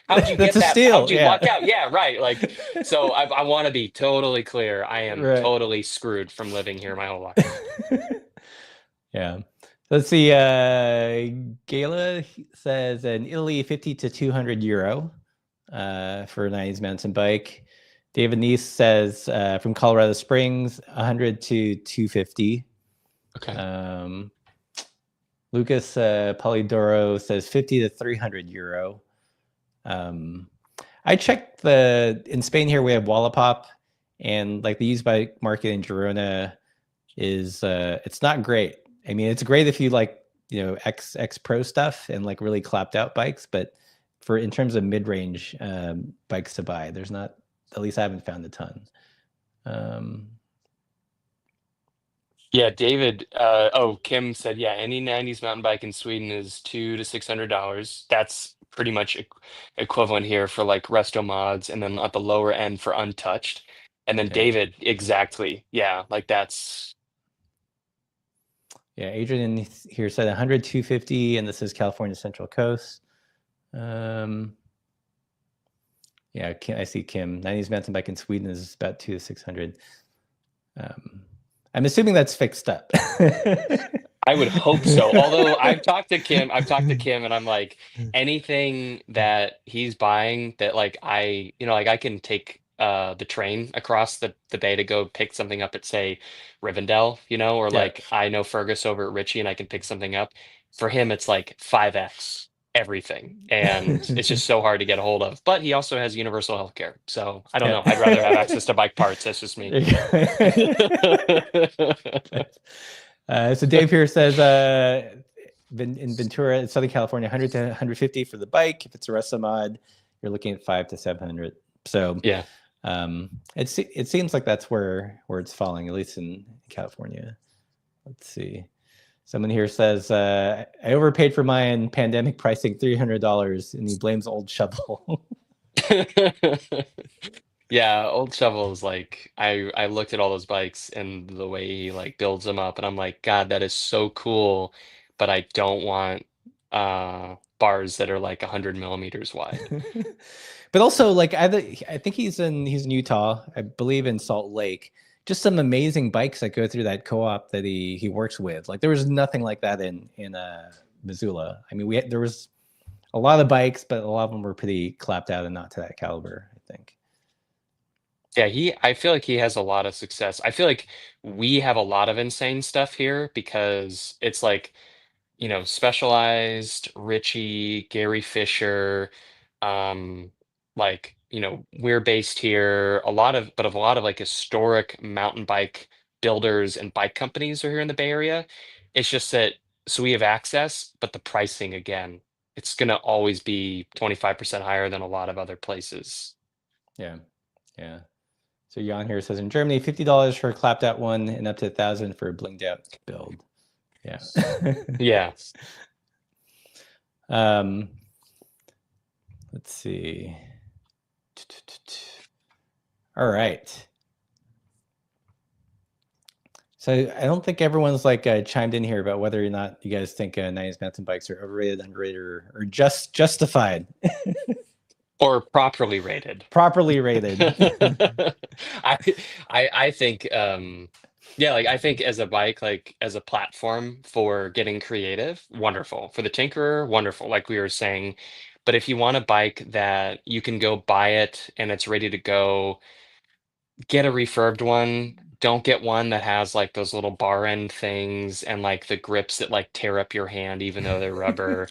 how'd you That's get a that? How'd steal. you Yeah. luck out? Yeah, right. Like, so I want to be totally clear. I am Right. totally screwed from living here my whole life. Yeah. Let's see. Gala says in Italy, 50 to 200 euro for a 90s mountain bike. David Neese says from Colorado Springs, 100 to 250. Okay. Lucas Polidoro says 50 to 300 euro. I checked in Spain here, we have Wallapop, and like the used bike market in Girona is, it's not great. I mean, it's great if you like, X Pro stuff and like really clapped out bikes, but in terms of mid-range bikes to buy, there's not, at least I haven't found a ton. Yeah, David. Kim said, yeah, any 90s mountain bike in Sweden is $200 to $600. That's pretty much equivalent here for like resto mods, and then at the lower end for untouched. And then Yeah. David, exactly. Yeah, like that's. Yeah, Adrian here said 100, 250, and this is California Central Coast. Yeah, I see Kim. 90s mountain bike in Sweden is about 200 to 600. I'm assuming that's fixed up. I would hope so. Although I've talked to Kim, and I'm like, anything that he's buying that like like I can take the train across the bay to go pick something up at, say, Rivendell, or Yeah. like I know Fergus over at Ritchie and I can pick something up. For him, it's like 5x everything. And it's just so hard to get a hold of. But he also has universal healthcare. So I don't know. I'd rather have access to bike parts. That's just me. So Dave here says in Ventura, Southern California, 100 to 150 for the bike. If it's a resto mod, you're looking at 500 to 700. So yeah, it seems like that's where it's falling, at least in California. Let's see. Someone here says I overpaid for mine. Pandemic pricing $300, and he blames Old Shovel. yeah. Old Shovel is like, I looked at all those bikes and the way he like builds them up, and I'm like, God, that is so cool, but I don't want bars that are like 100 millimeters wide. But also, like I think he's in Utah, I believe in Salt Lake. Just some amazing bikes that go through that co-op that he works with. Like there was nothing like that in Missoula. I mean, there was a lot of bikes, but a lot of them were pretty clapped out and not to that caliber, I think. Yeah, I feel like he has a lot of success. I feel like we have a lot of insane stuff here because it's like, Specialized, Richie, Gary Fisher, like, we're based here. But a lot of like historic mountain bike builders and bike companies are here in the Bay Area. It's just that, so we have access, but the pricing, again, it's gonna always be 25% higher than a lot of other places. Yeah. So Jan here says in Germany, $50 for a clapped out one and up to 1,000 for a blinged out build. Yeah. Yeah. Let's see. All right. So I don't think everyone's like chimed in here about whether or not you guys think 90s mountain bikes are overrated, underrated, or just justified. Or properly rated. Properly rated. I think I think as a bike, like as a platform for getting creative, wonderful. For the tinkerer, wonderful, like we were saying. But if you want a bike that you can go buy it and it's ready to go, get a refurbed one. Don't get one that has like those little bar end things and like the grips that like tear up your hand even though they're rubber,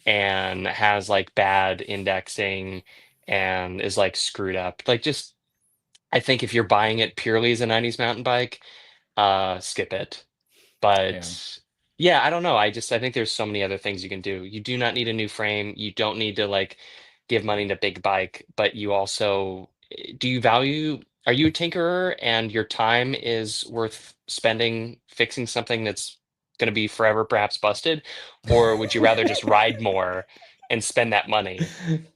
and has like bad indexing and is like screwed up. Like, just, I think if you're buying it purely as a 90s mountain bike, skip it. But yeah, I don't know. I think there's so many other things you can do. You do not need a new frame. You don't need to like give money to big bike, but you also, are you a tinkerer and your time is worth spending fixing something that's going to be forever perhaps busted? Or would you rather just ride more and spend that money?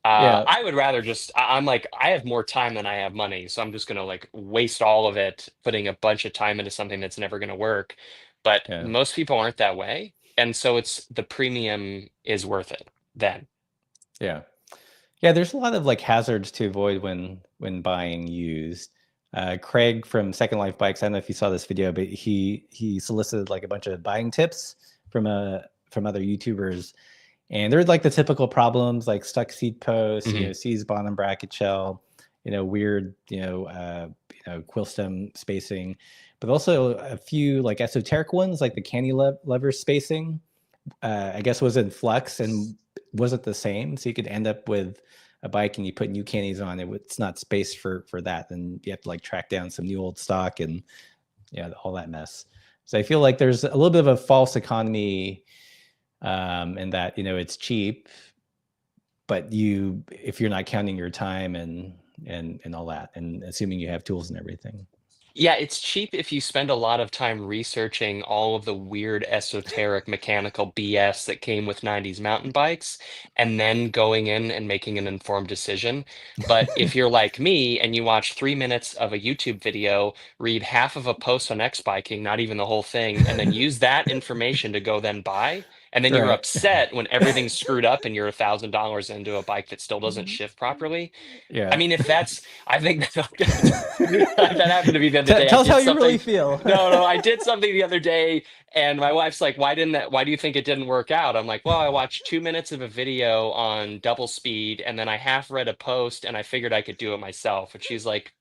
I would rather I'm like, I have more time than I have money, so I'm just going to like waste all of it putting a bunch of time into something that's never going to work. But most people aren't that way. And so the premium is worth it then. Yeah. There's a lot of like hazards to avoid when buying used. Craig from Second Life Bikes, I don't know if you saw this video, but he solicited like a bunch of buying tips from other YouTubers. And there are like the typical problems like stuck seat posts, seized bottom bracket shell. weird, quill stem spacing, but also a few like esoteric ones, like the candy lever spacing, I guess was in flux and wasn't the same. So you could end up with a bike and you put new candies on it. It's not spaced for that. Then you have to like track down some new old stock and all that mess. So I feel like there's a little bit of a false economy in that, it's cheap, but if you're not counting your time and all that, and assuming you have tools and everything. Yeah, it's cheap if you spend a lot of time researching all of the weird esoteric mechanical BS that came with 90s mountain bikes and then going in and making an informed decision. But if you're like me and you watch 3 minutes of a YouTube video, read half of a post on X biking, not even the whole thing, and then use that information to go then buy, and then you're Right. upset when everything's screwed up and you're $1,000 into a bike that still doesn't shift properly. I Yeah. mean, I think that happened to me the other day. I Tell us how did you really something. feel. No, I did something the other day, and my wife's like, why do you think it didn't work out?" I'm like, "Well, I watched 2 minutes of a video on double speed, and then I half read a post, and I figured I could do it myself." And she's like,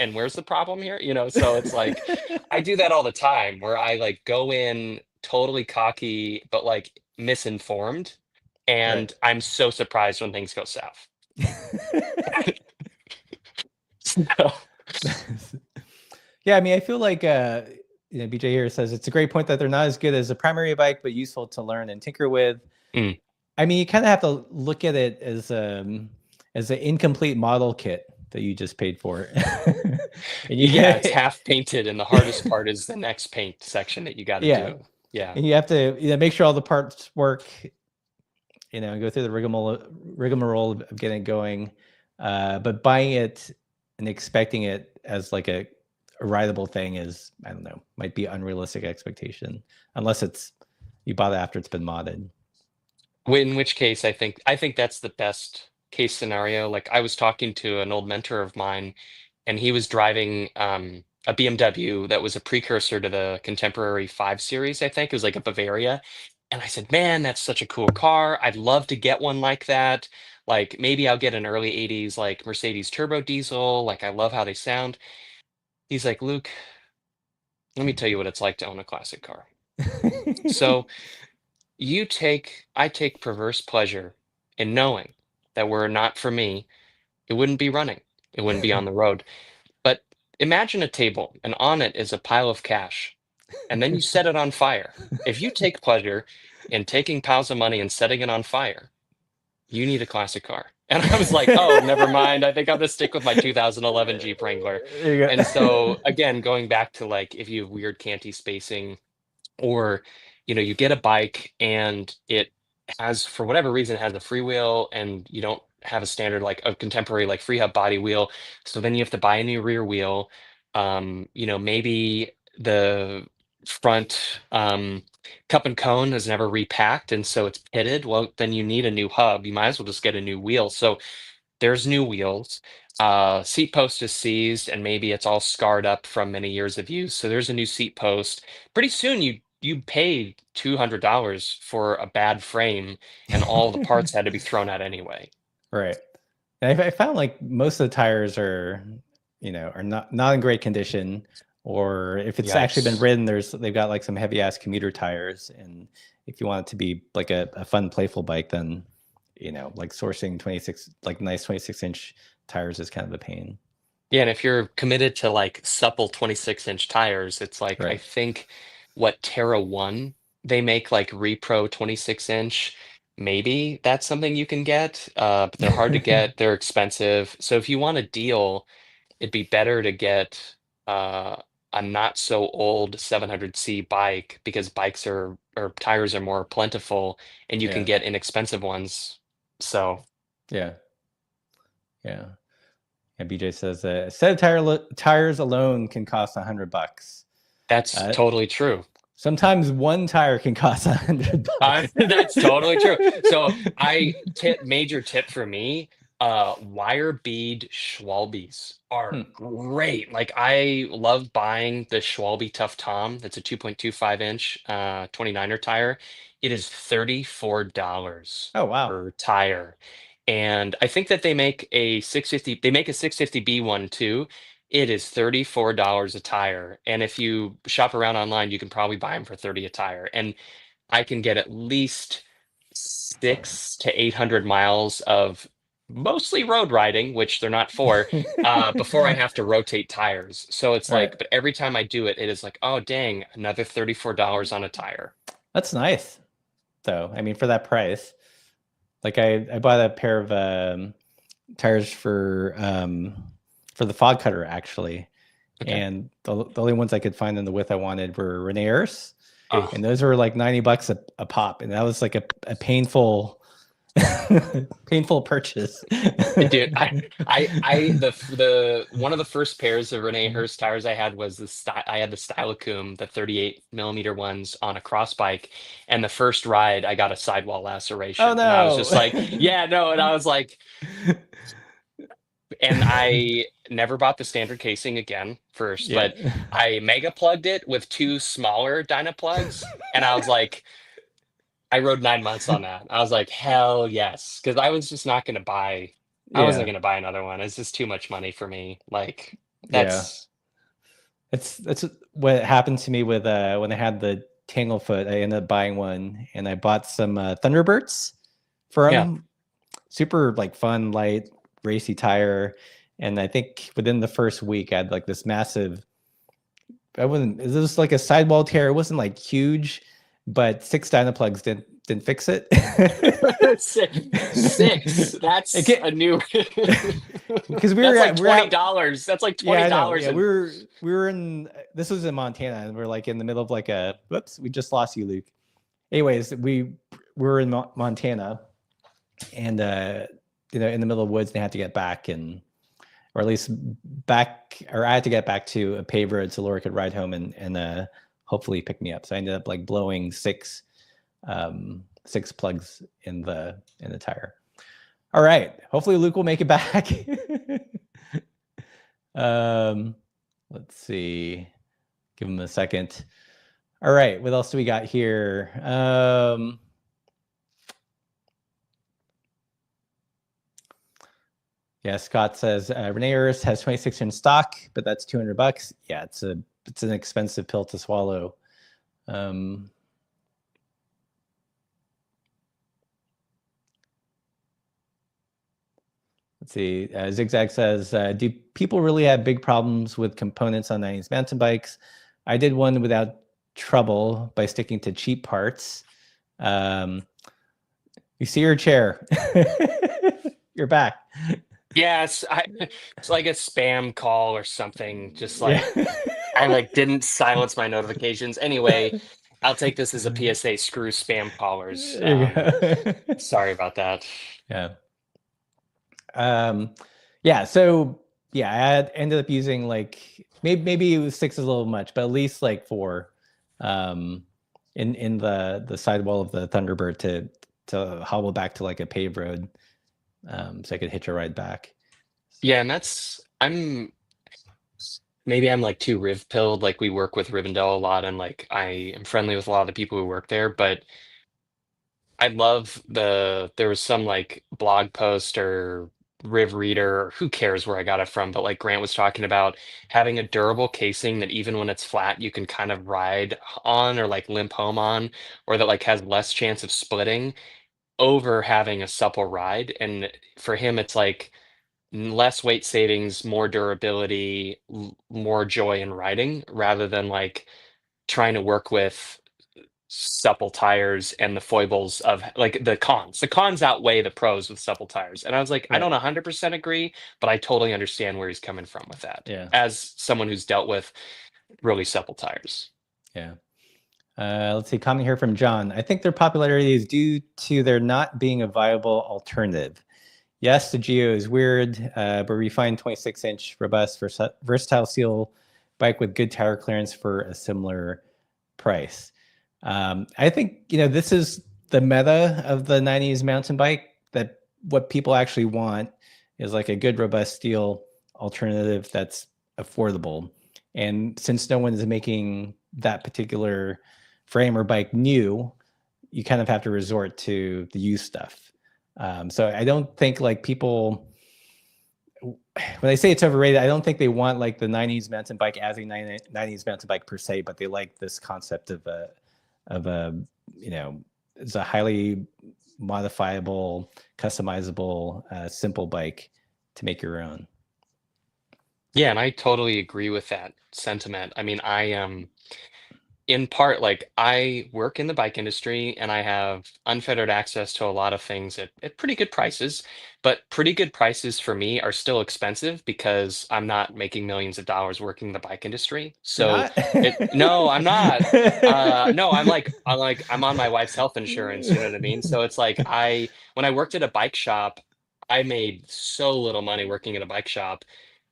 "And where's the problem here?" So it's like, I do that all the time where I like go in totally cocky, but like misinformed, Right. and I'm so surprised when things go south. So, Yeah, I mean, I feel like BJ here says it's a great point that they're not as good as a primary bike, but useful to learn and tinker with. mm. I mean, you kind of have to look at it as an incomplete model kit that you just paid for. And Yeah, it's half painted, and the hardest part is the next paint section that you got to yeah, do. Yeah. and you have to make sure all the parts work. And go through the rigmarole of getting it going. But buying it and expecting it as like a rideable thing is, I don't know, might be unrealistic expectation unless you bought it after it's been modded. In which case, I think that's the best case scenario. Like I was talking to an old mentor of mine, and he was driving a BMW that was a precursor to the contemporary 5 Series, I think. It was like a Bavaria. And I said, "Man, that's such a cool car. I'd love to get one like that. Like maybe I'll get an early 80s like Mercedes turbo diesel. Like I love how they sound." He's like, "Luke, let me tell you what it's like to own a classic car. So I take perverse pleasure in knowing that were it not for me, it wouldn't be running. It wouldn't be on the road. But imagine a table, and on it is a pile of cash, and then you set it on fire. If you take pleasure in taking piles of money and setting it on fire, you need a classic car." And I was like, "Oh, never mind. I think I'm gonna stick with my 2011 Jeep Wrangler." There you And go. so again, going back to like if you have weird canty spacing, or you get a bike and it has, for whatever reason, it has a freewheel, and you don't have a standard like a contemporary like free hub body wheel, so then you have to buy a new rear wheel. Maybe the front cup and cone is never repacked, and so it's pitted. Well, then you need a new hub. You might as well just get a new wheel. So there's new wheels. Seat post is seized, and maybe it's all scarred up from many years of use. So there's a new seat post. Pretty soon, you paid $200 for a bad frame, and all the parts had to be thrown out anyway. Right. And I found like most of the tires are not in great condition, or if it's actually been Yikes. ridden, they've got like some heavy ass commuter tires. And if you want it to be like a fun, playful bike, then like sourcing nice 26-inch tires is kind of a pain. Yeah, and if you're committed to like supple 26-inch tires, it's like I Right. think what Terra One they make like repro 26-inch. Maybe that's something you can get, but they're hard to get. They're expensive. So if you want a deal, it'd be better to get uh, a not so old 700C bike, because bikes are or tires are more plentiful, and you can Yeah. get inexpensive ones. So Yeah. Yeah. And BJ says a set of tires alone can cost $100. that's Uh, totally true. Sometimes one tire can cost $100. That's totally true. So major tip for me, wire bead Schwalbes are Hmm. great. Like I love buying the Schwalbe Tough Tom. That's a 2.25-inch 29er tire. It is $34 Oh wow. per tire. And I think that they make a 650, they make a 650B one too. It is $34 a tire. And if you shop around online, you can probably buy them for 30 a tire. And I can get at least 600 to 800 miles of mostly road riding, which they're not for, before I have to rotate tires. So it's Right. like, but every time I do it, it is like, oh dang, another $34 on a tire. That's nice, though. I mean, for that price, like I bought a pair of tires for the fog cutter actually, Okay. and the only ones I could find in the width I wanted were Reneers, Oh, and those were like $90 a pop, and that was like a painful painful purchase. dude, the one of the first pairs of Renee Hurst tires I had was I had the Stylocoom, the 38 millimeter ones on a cross bike, and the first ride I got a sidewall Oh laceration, and I was no. just like, yeah, no, and I was like, and I never bought the standard casing again first, Yeah. but I mega plugged it with two smaller Dynaplugs, and I was like, I rode 9 months on that. I was like, hell yes, because I was just not going to buy. I wasn't Yeah. going to buy another one. It's just too much money for me. Like Yeah. that's That's what happened to me with when I had the Tanglefoot. I ended up buying one, and I bought some Thunderbirds for yeah, them. Super like fun, light, racy tire. And I think within the first week, I had like this massive. I wasn't. It was like a sidewall tear. It wasn't like huge, but 6 Dynaplugs didn't fix it. six. That's a new. Because That's like we're at $20. That's like yeah, I know. $20, Yeah, and we were in this was in Montana, and we're like in the middle of like a whoops, we just lost you, Luke. Anyways, we were in Montana, and in the middle of woods, and they had to get back, and or at least back, or I had to get back to a paved road so Laura could ride home and hopefully pick me up. So I ended up like blowing 6 plugs in the tire. All right. Hopefully Luke will make it back. Let's see. Give him a second. All right. What else do we got here? Yeah, Scott says Renee Earth has 26 in stock, but that's $200. Yeah, it's an expensive pill to swallow. Let's see. Zigzag says, do people really have big problems with components on 90s mountain bikes? I did one without trouble by sticking to cheap parts. You see your chair. You're back. yes, it's like a spam call or something. Just like Yeah. I like didn't silence my notifications. Anyway, I'll take this as a PSA. Screw spam callers. There you go. Sorry about that. Yeah. Yeah. So yeah, I had ended up using like maybe it was 6 is a little much, but at least like 4 in the sidewall of the Thunderbird to hobble back to like a paved road, so I could hitch a ride back. Yeah, and maybe I'm like too riv pilled. Like we work with Rivendell a lot, and like I am friendly with a lot of the people who work there, but I love there was some like blog post or Riv Reader, or who cares where I got it from, but like Grant was talking about having a durable casing that even when it's flat, you can kind of ride on or like limp home on, or that like has less chance of splitting over having a supple ride. And for him, it's like less weight savings, more durability, more joy in riding, rather than like trying to work with supple tires and the foibles of like the cons. The cons outweigh the pros with supple tires. And I was like, I Right. don't 100% agree, but I totally understand where he's coming from with that. Yeah. As someone who's dealt with really supple tires. Yeah. Let's see. Comment here from John. I think their popularity is due to there not being a viable alternative. Yes, the Geo is weird, but refined 26-inch robust versatile steel bike with good tire clearance for a similar price. I think this is the meta of the 90s mountain bike, that what people actually want is like a good robust steel alternative that's affordable. And since no one is making that particular frame or bike new, you kind of have to resort to the used stuff. So I don't think like people, when they say it's overrated, I don't think they want like the 90s mountain bike as a 90s mountain bike per se, but they like this concept of a, you know, it's a highly modifiable, customizable, simple bike to make your own. Yeah, and I totally agree with that sentiment. I mean, in part, like I work in the bike industry and I have unfettered access to a lot of things at pretty good prices, but pretty good prices for me are still expensive because I'm not making millions of dollars working in the bike industry. You're So not? no, I'm not. No, I'm on my wife's health insurance, you know what I mean? So it's like when I worked at a bike shop, I made so little money working at a bike shop,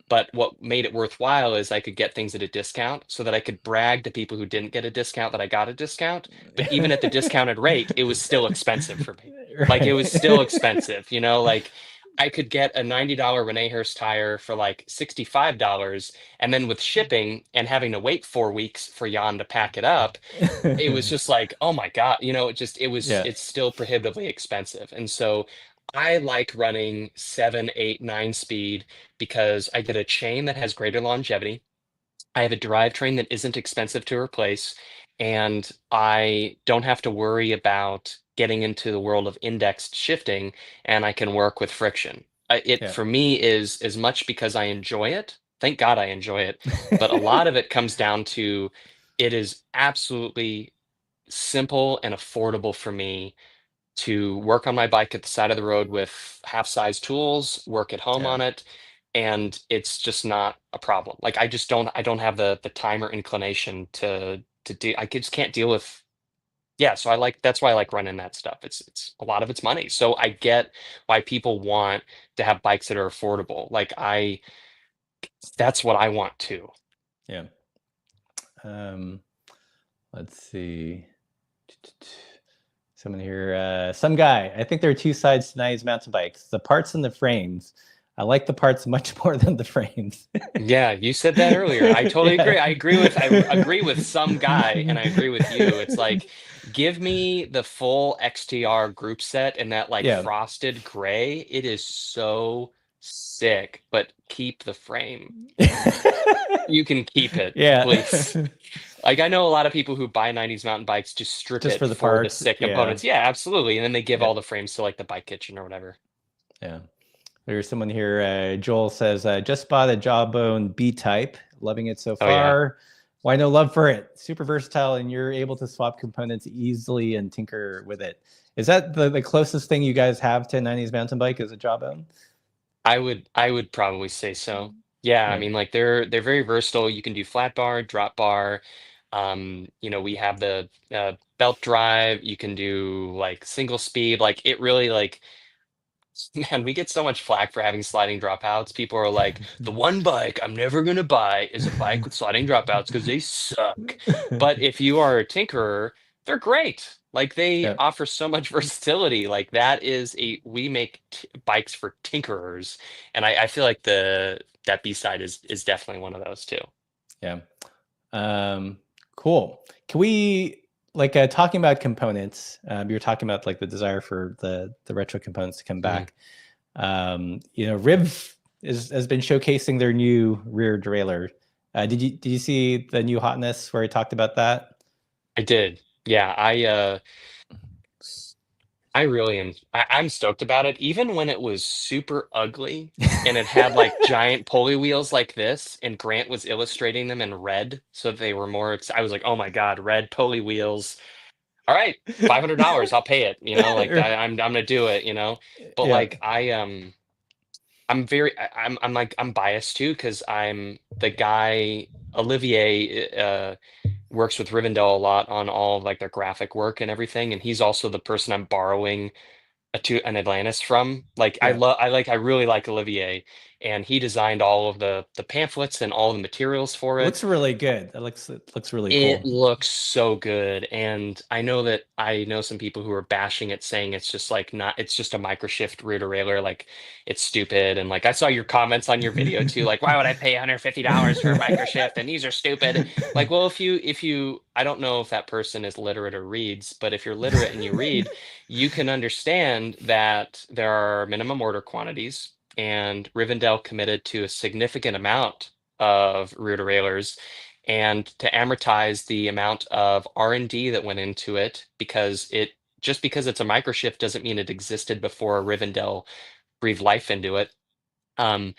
but what made it worthwhile is I could get things at a discount so that I could brag to people who didn't get a discount that I got a discount. But even at the discounted rate, it was still expensive for me. Like it was still Right. expensive, like I could get a $90 Rene Hurst tire for like $65. And then with shipping and having to wait 4 weeks for Jan to pack it up, it was just like, oh my God, Yeah. it's still prohibitively expensive. And so I like running 7, 8, 9 speed because I get a chain that has greater longevity. I have a drivetrain that isn't expensive to replace, and I don't have to worry about getting into the world of indexed shifting, and I can work with friction. It Yeah. for me is as much because I enjoy it. Thank God I enjoy it, but a lot of it comes down to it is absolutely simple and affordable for me to work on my bike at the side of the road with half-size tools, work at home Yeah. on it, and it's just not a problem. Like I don't have the time or inclination to do just can't deal with. Yeah, so that's why I like running that stuff. It's a lot of it's money. So I get why people want to have bikes that are affordable. Like that's what I want too. Yeah. Um, let's see. Someone here, some guy. I think there are two sides to Nice mountain bikes: the parts and the frames. I like the parts much more than the frames. Yeah, you said that earlier. I totally agree. Yeah. I agree with some guy, and I agree with you. It's like, give me the full XTR group set in that like Yeah. frosted gray. It is so sick, but keep the frame. You can keep it, Yeah. please. Like I know a lot of people who buy 90s mountain bikes just strip Just it for the for the parts. sick Yeah. components. Yeah, absolutely. And then they give Yeah. all the frames to like the bike kitchen or whatever. Yeah. There's someone here. Joel says, just bought a Jawbone B type. Loving it so Oh yeah. far. Why no love for it? Super versatile, and you're able to swap components easily and tinker with it. Is that the closest thing you guys have to a 90s mountain bike is a Jawbone? I would probably say so. Yeah, I Yeah. mean, like they're very versatile. You can do flat bar, drop bar. We have the belt drive. You can do like single speed. Like it really like man, we get so much flack for having sliding dropouts. People are like, the one bike I'm never gonna buy is a bike with sliding dropouts because they suck. But if you are a tinkerer, they're great. Like they Yeah. offer so much versatility. Like that is we make bikes for tinkerers, and I feel like the that B side is definitely one of those too. Yeah. Um, cool. Can we like talking about components? You were talking about like the desire for the retro components to come Mhm. back. Riv has been showcasing their new rear derailleur. Did you see the new hotness where he talked about that? I did. Yeah, I really am. I'm stoked about it. Even when it was super ugly and it had like giant pulley wheels like this, and Grant was illustrating them in red so that they were more. I was like, oh my God, red pulley wheels. All right, $500, I'll pay it. Like I'm gonna do it. But Yeah, like I'm like I'm biased too because I'm the guy Olivier works with Rivendell a lot on all of like their graphic work and everything, and he's also the person I'm borrowing an Atlantis from. Like yeah, I really like Olivier, and he designed all of the pamphlets and all the materials for It it. looks really good. It looks really It cool. looks so good, and I know some people who are bashing it, saying it's just like not, it's just a microshift rear derailleur, like it's stupid. And like I saw your comments on your video too, like why would I pay $150 for a microshift and these are stupid? Like, well, if you I don't know if that person is literate or reads, but if you're literate and you read, you can understand that there are minimum order quantities, and Rivendell committed to a significant amount of rear derailleurs, and to amortize the amount of R&D that went into it, because it just because it's a microshift doesn't mean it existed before Rivendell breathed life into it. Um,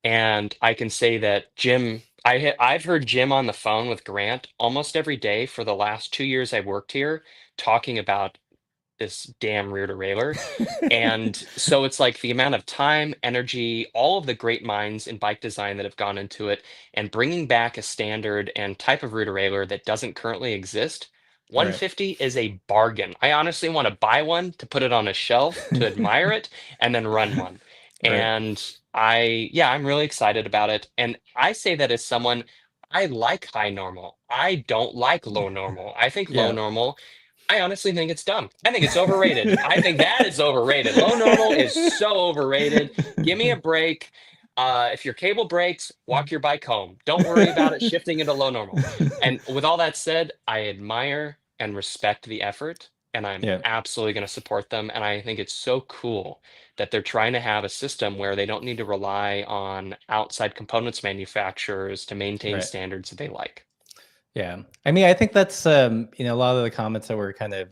and I can say that I've heard Jim on the phone with Grant almost every day for the last 2 years I've worked here, talking about this damn rear derailleur. And so it's like the amount of time, energy, all of the great minds in bike design that have gone into it, and bringing back a standard and type of rear derailleur that doesn't currently exist. Right. 150 is a bargain. I honestly want to buy one to put it on a shelf to admire it and then run one. Right. And yeah, I'm really excited about it. And I say that as someone, I like high normal. I don't like low normal. I think low Yeah. normal, I honestly think it's dumb. I think it's overrated. I think that is overrated. Low normal is so overrated. Give me a break. If your cable breaks, walk your bike home. Don't worry about it shifting into low normal. And with all that said, I admire and respect the effort, and I'm Yeah. absolutely going to support them. And I think it's so cool that they're trying to have a system where they don't need to rely on outside components manufacturers to maintain Right. standards that they like. Yeah. I mean, I think that's a lot of the comments that were kind of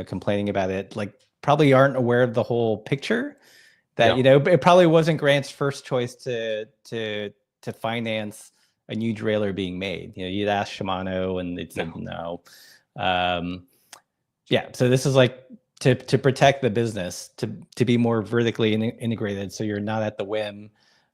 complaining about it, like probably aren't aware of the whole picture. That No, it probably wasn't Grant's first choice to finance a new derailleur being made. You'd asked Shimano, and they said no. no. Um, yeah, so this is like to protect the business, to be more vertically integrated, so you're not at the whim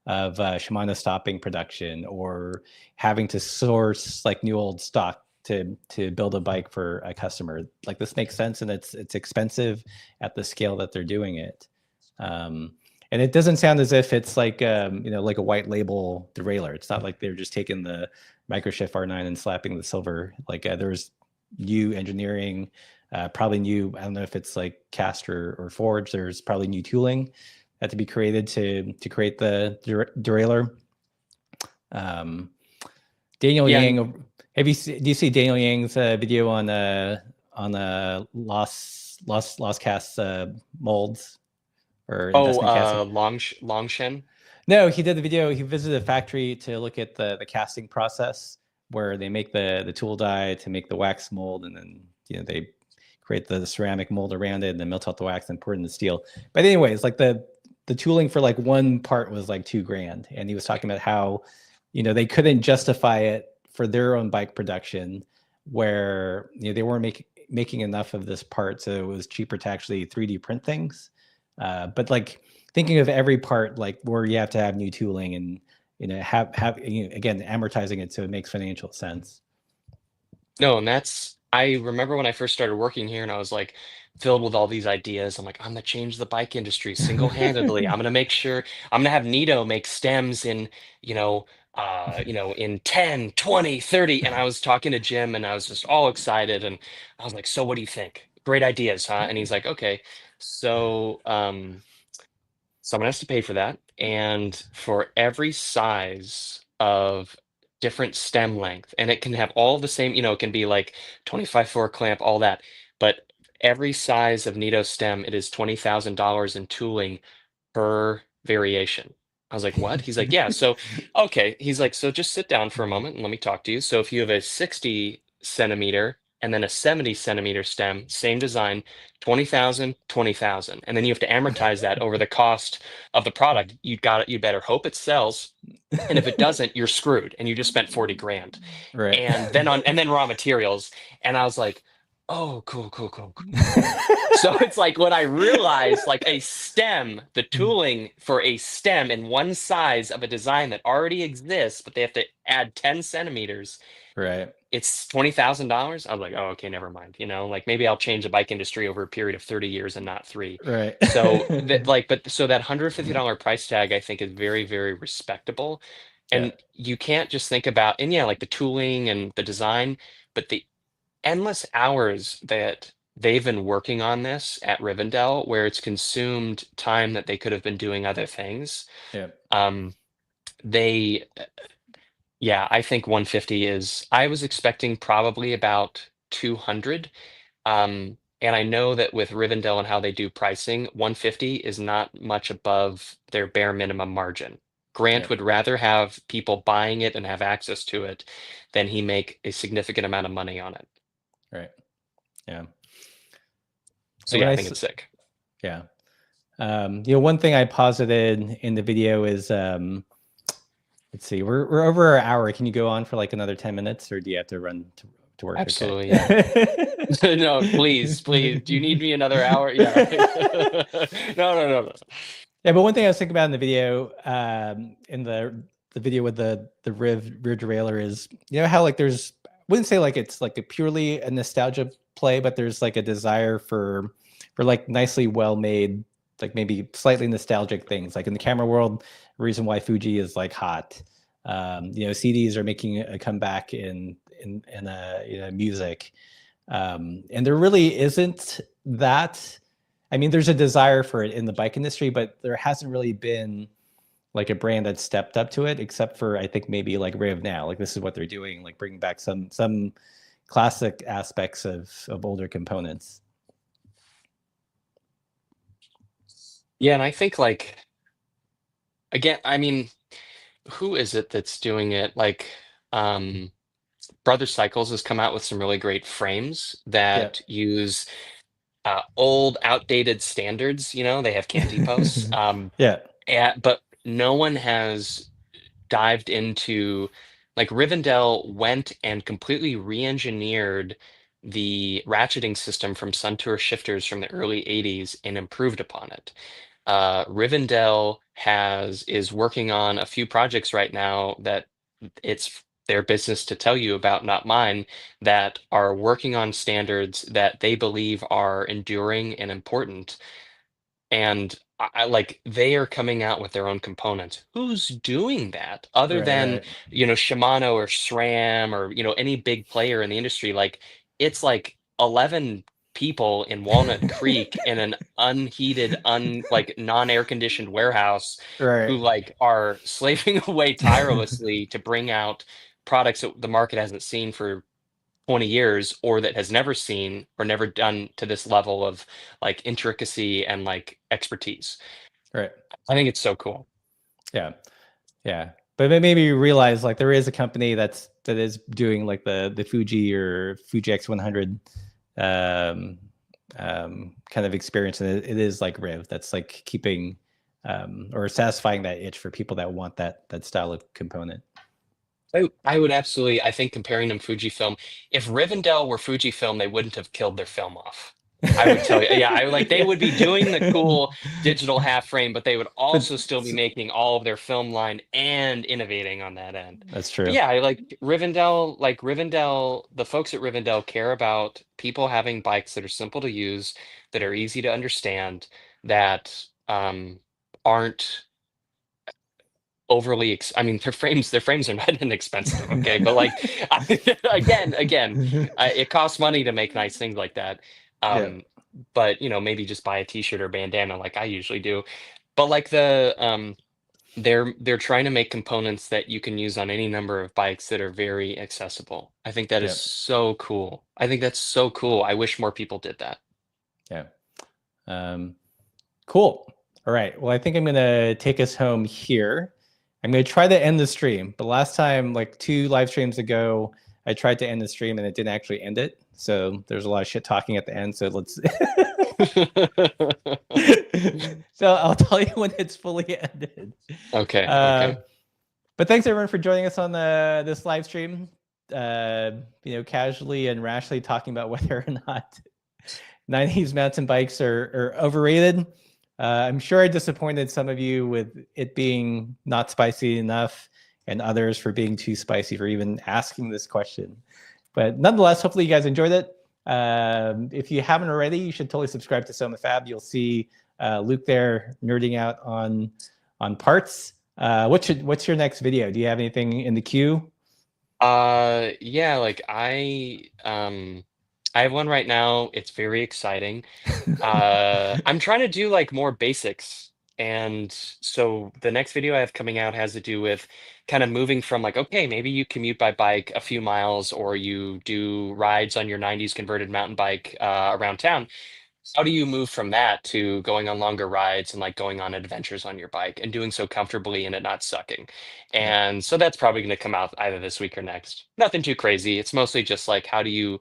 of Shimano stopping production or having to source like new old stock to build a bike for a customer. Like, this makes sense, and it's expensive at the scale that they're doing it. And it doesn't sound as if it's like like a white label derailleur. It's not like they're just taking the Microshift R9 and slapping the silver. Like, there's new engineering, probably new, I don't know if it's like cast or forged. There's probably new tooling had to be created to create the derailleur. Daniel Yeah. Yang, do you see Daniel Yang's video on lost cast molds or Oh, investment casting? Longshan. No, he did the video. He visited a factory to look at the casting process, where they make the tool die to make the wax mold, and then they create the ceramic mold around it, and then melt out the wax and pour it in the steel. But anyways, like the tooling for like one part was like $2,000, and he was talking about how they couldn't justify it for their own bike production, where they weren't making enough of this part, so it was cheaper to actually 3D print things. But like, thinking of every part, like where you have to have new tooling, and have again, amortizing it so it makes financial sense. No, and I remember when I first started working here and I was like filled with all these ideas. I'm like, I'm gonna change the bike industry single-handedly. I'm gonna make sure I'm gonna have Nito make stems in, in 10, 20, 30. And I was talking to Jim and I was just all excited. And I was like, so what do you think? Great ideas, huh? And he's like, okay. So someone has to pay for that. And for every size of different stem length, and it can have all the same, it can be like 25 clamp, all that. But every size of Nito stem, it is $20,000 in tooling per variation. I was like, what? He's like, yeah. So, okay. He's like, so just sit down for a moment and let me talk to you. So if you have a 60 centimeter and then a 70 centimeter stem, same design, 20,000, 20,000. And then you have to amortize that over the cost of the product. You better hope it sells. And if it doesn't, you're screwed and you just spent 40 grand. Right. And then raw materials. And I was like, Oh, cool, cool, cool, cool. So it's like when I realized like a stem, the tooling for a stem in one size of a design that already exists, but they have to add 10 centimeters, Right. it's $20,000. I was like, oh, okay, never mind. Like maybe I'll change the bike industry over a period of 30 years and not three. Right. So that but so that $150 price tag I think is very, very respectable. Yeah. And you can't just think about, and yeah, like the tooling and the design, but the endless hours that they've been working on this at Rivendell, where it's consumed time that they could have been doing other things. Yeah. Um, they, yeah, I think 150 is, I was expecting probably about 200. And I know that with Rivendell and how they do pricing, 150 is not much above their bare minimum margin. Yeah. Grant would rather have people buying it and have access to it than he make a significant amount of money on it. Right. Yeah. So And when yeah, I I think s- it's sick. yeah. One thing I posited in the video is let's see, we're over our hour. Can you go on for like another 10 minutes or do you have to run to work? Okay. Absolutely, yeah. No, please, please. Do you need me another hour? Yeah. No, no, no, no. Yeah, but one thing I was thinking about in the video, in the video with the rear derailleur is, how like there's, I wouldn't say like it's like a purely a nostalgia play, but there's like a desire for like nicely well made, like maybe slightly nostalgic things. Like in the camera world, the reason why Fuji is like hot. CDs are making a comeback in music, and there really isn't that. I mean, there's a desire for it in the bike industry, but there hasn't really been like a brand that stepped up to it, except for I think maybe like Riv now. Like this is what they're doing, like bringing back some classic aspects of older components. Yeah, and I think like again, I mean, who is it that's doing it? Like, um, Brother Cycles has come out with some really great frames Yeah. that use old, outdated standards. They have canty posts, Yeah. but no one has dived into like Rivendell went and completely re-engineered the ratcheting system from Suntour shifters from the early 80s and improved upon it. Rivendell is working on a few projects right now that it's their business to tell you about, not mine, that are working on standards that they believe are enduring and important. And like they are coming out with their own components. Who's doing that other Right. than, Right. Shimano or SRAM or, any big player in the industry? Like it's like 11 people in Walnut Creek in an unheated, like non-air conditioned warehouse who Right. like are slaving away tirelessly to bring out products that the market hasn't seen for 20 years or that has never seen or never done to this level of like intricacy and like expertise. Right. I think it's so cool. Yeah. Yeah. But maybe you realize like there is a company that is doing like the Fuji or Fuji X100 um, kind of experience, and it is like Riv that's like keeping or satisfying that itch for people that want that style of component. I would absolutely, I think comparing them Fujifilm, if Rivendell were Fujifilm, they wouldn't have killed their film off. I would tell you, yeah, I like they would be doing the cool digital half frame, but they would But also still be making all of their film line and innovating on that end. that's But true. yeah, I like Rivendell, the folks at Rivendell care about people having bikes that are simple to use, that are easy to understand, that aren't I mean, their frames are not inexpensive, okay? But like again, it costs money to make nice things like that. Yeah. Um, but maybe just buy a t-shirt or bandana like I usually do. But like they're trying to make components that you can use on any number of bikes that are very accessible. I think that is Yeah. so cool. I think that's so cool. I wish more people did that. Yeah. Cool. All right. Well, I think I'm gonna take us home here. I'm gonna try to end the stream, but last time, like 2 live streams ago, I tried to end the stream and it didn't actually end it. So there's a lot of shit talking at the end. So let's. So I'll tell you when it's fully ended. Okay, Uh, okay. but thanks everyone for joining us on this live stream. casually and rationally talking about whether or not 90s mountain bikes are overrated. I'm sure I disappointed some of you with it being not spicy enough and others for being too spicy for even asking this question. But nonetheless, hopefully you guys enjoyed it. If you haven't already, you should totally subscribe to SOMA Fab. You'll see Luke there nerding out on parts. What's your next video? Do you have anything in the queue? Yeah, like I have one right now. It's very exciting. I'm trying to do like more basics. And so the next video I have coming out has to do with kind of moving from like, okay, maybe you commute by bike a few miles or you do rides on your 90s converted mountain bike around town. How do you move from that to going on longer rides and like going on adventures on your bike and doing so comfortably and it not sucking? Yeah. And so that's probably going to come out either this week or next. Nothing too crazy. It's mostly just like how do you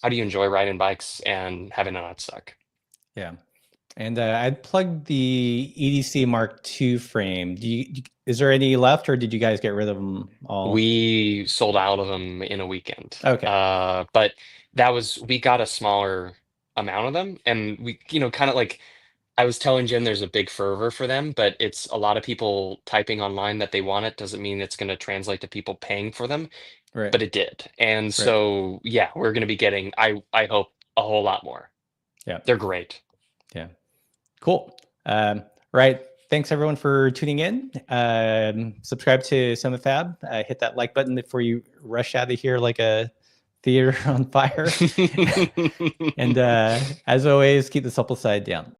enjoy riding bikes and having it not suck? Yeah. And I plugged the EDC Mark II frame. Is there any left, or did you guys get rid of them all? We sold out of them in a weekend. Okay. But we got a smaller amount of them, and we, kind of like I was telling Jim, there's a big fervor for them, but it's a lot of people typing online that they want it doesn't mean it's going to translate to people paying for them, Right. but it did. And so, yeah, we're going to be getting, I hope, a whole lot more. Yeah. They're great. Yeah. Cool. Right. Thanks everyone for tuning in. Subscribe to SOMA Fab. Hit that like button before you rush out of here like a theater on fire. And as always, keep the supple side down.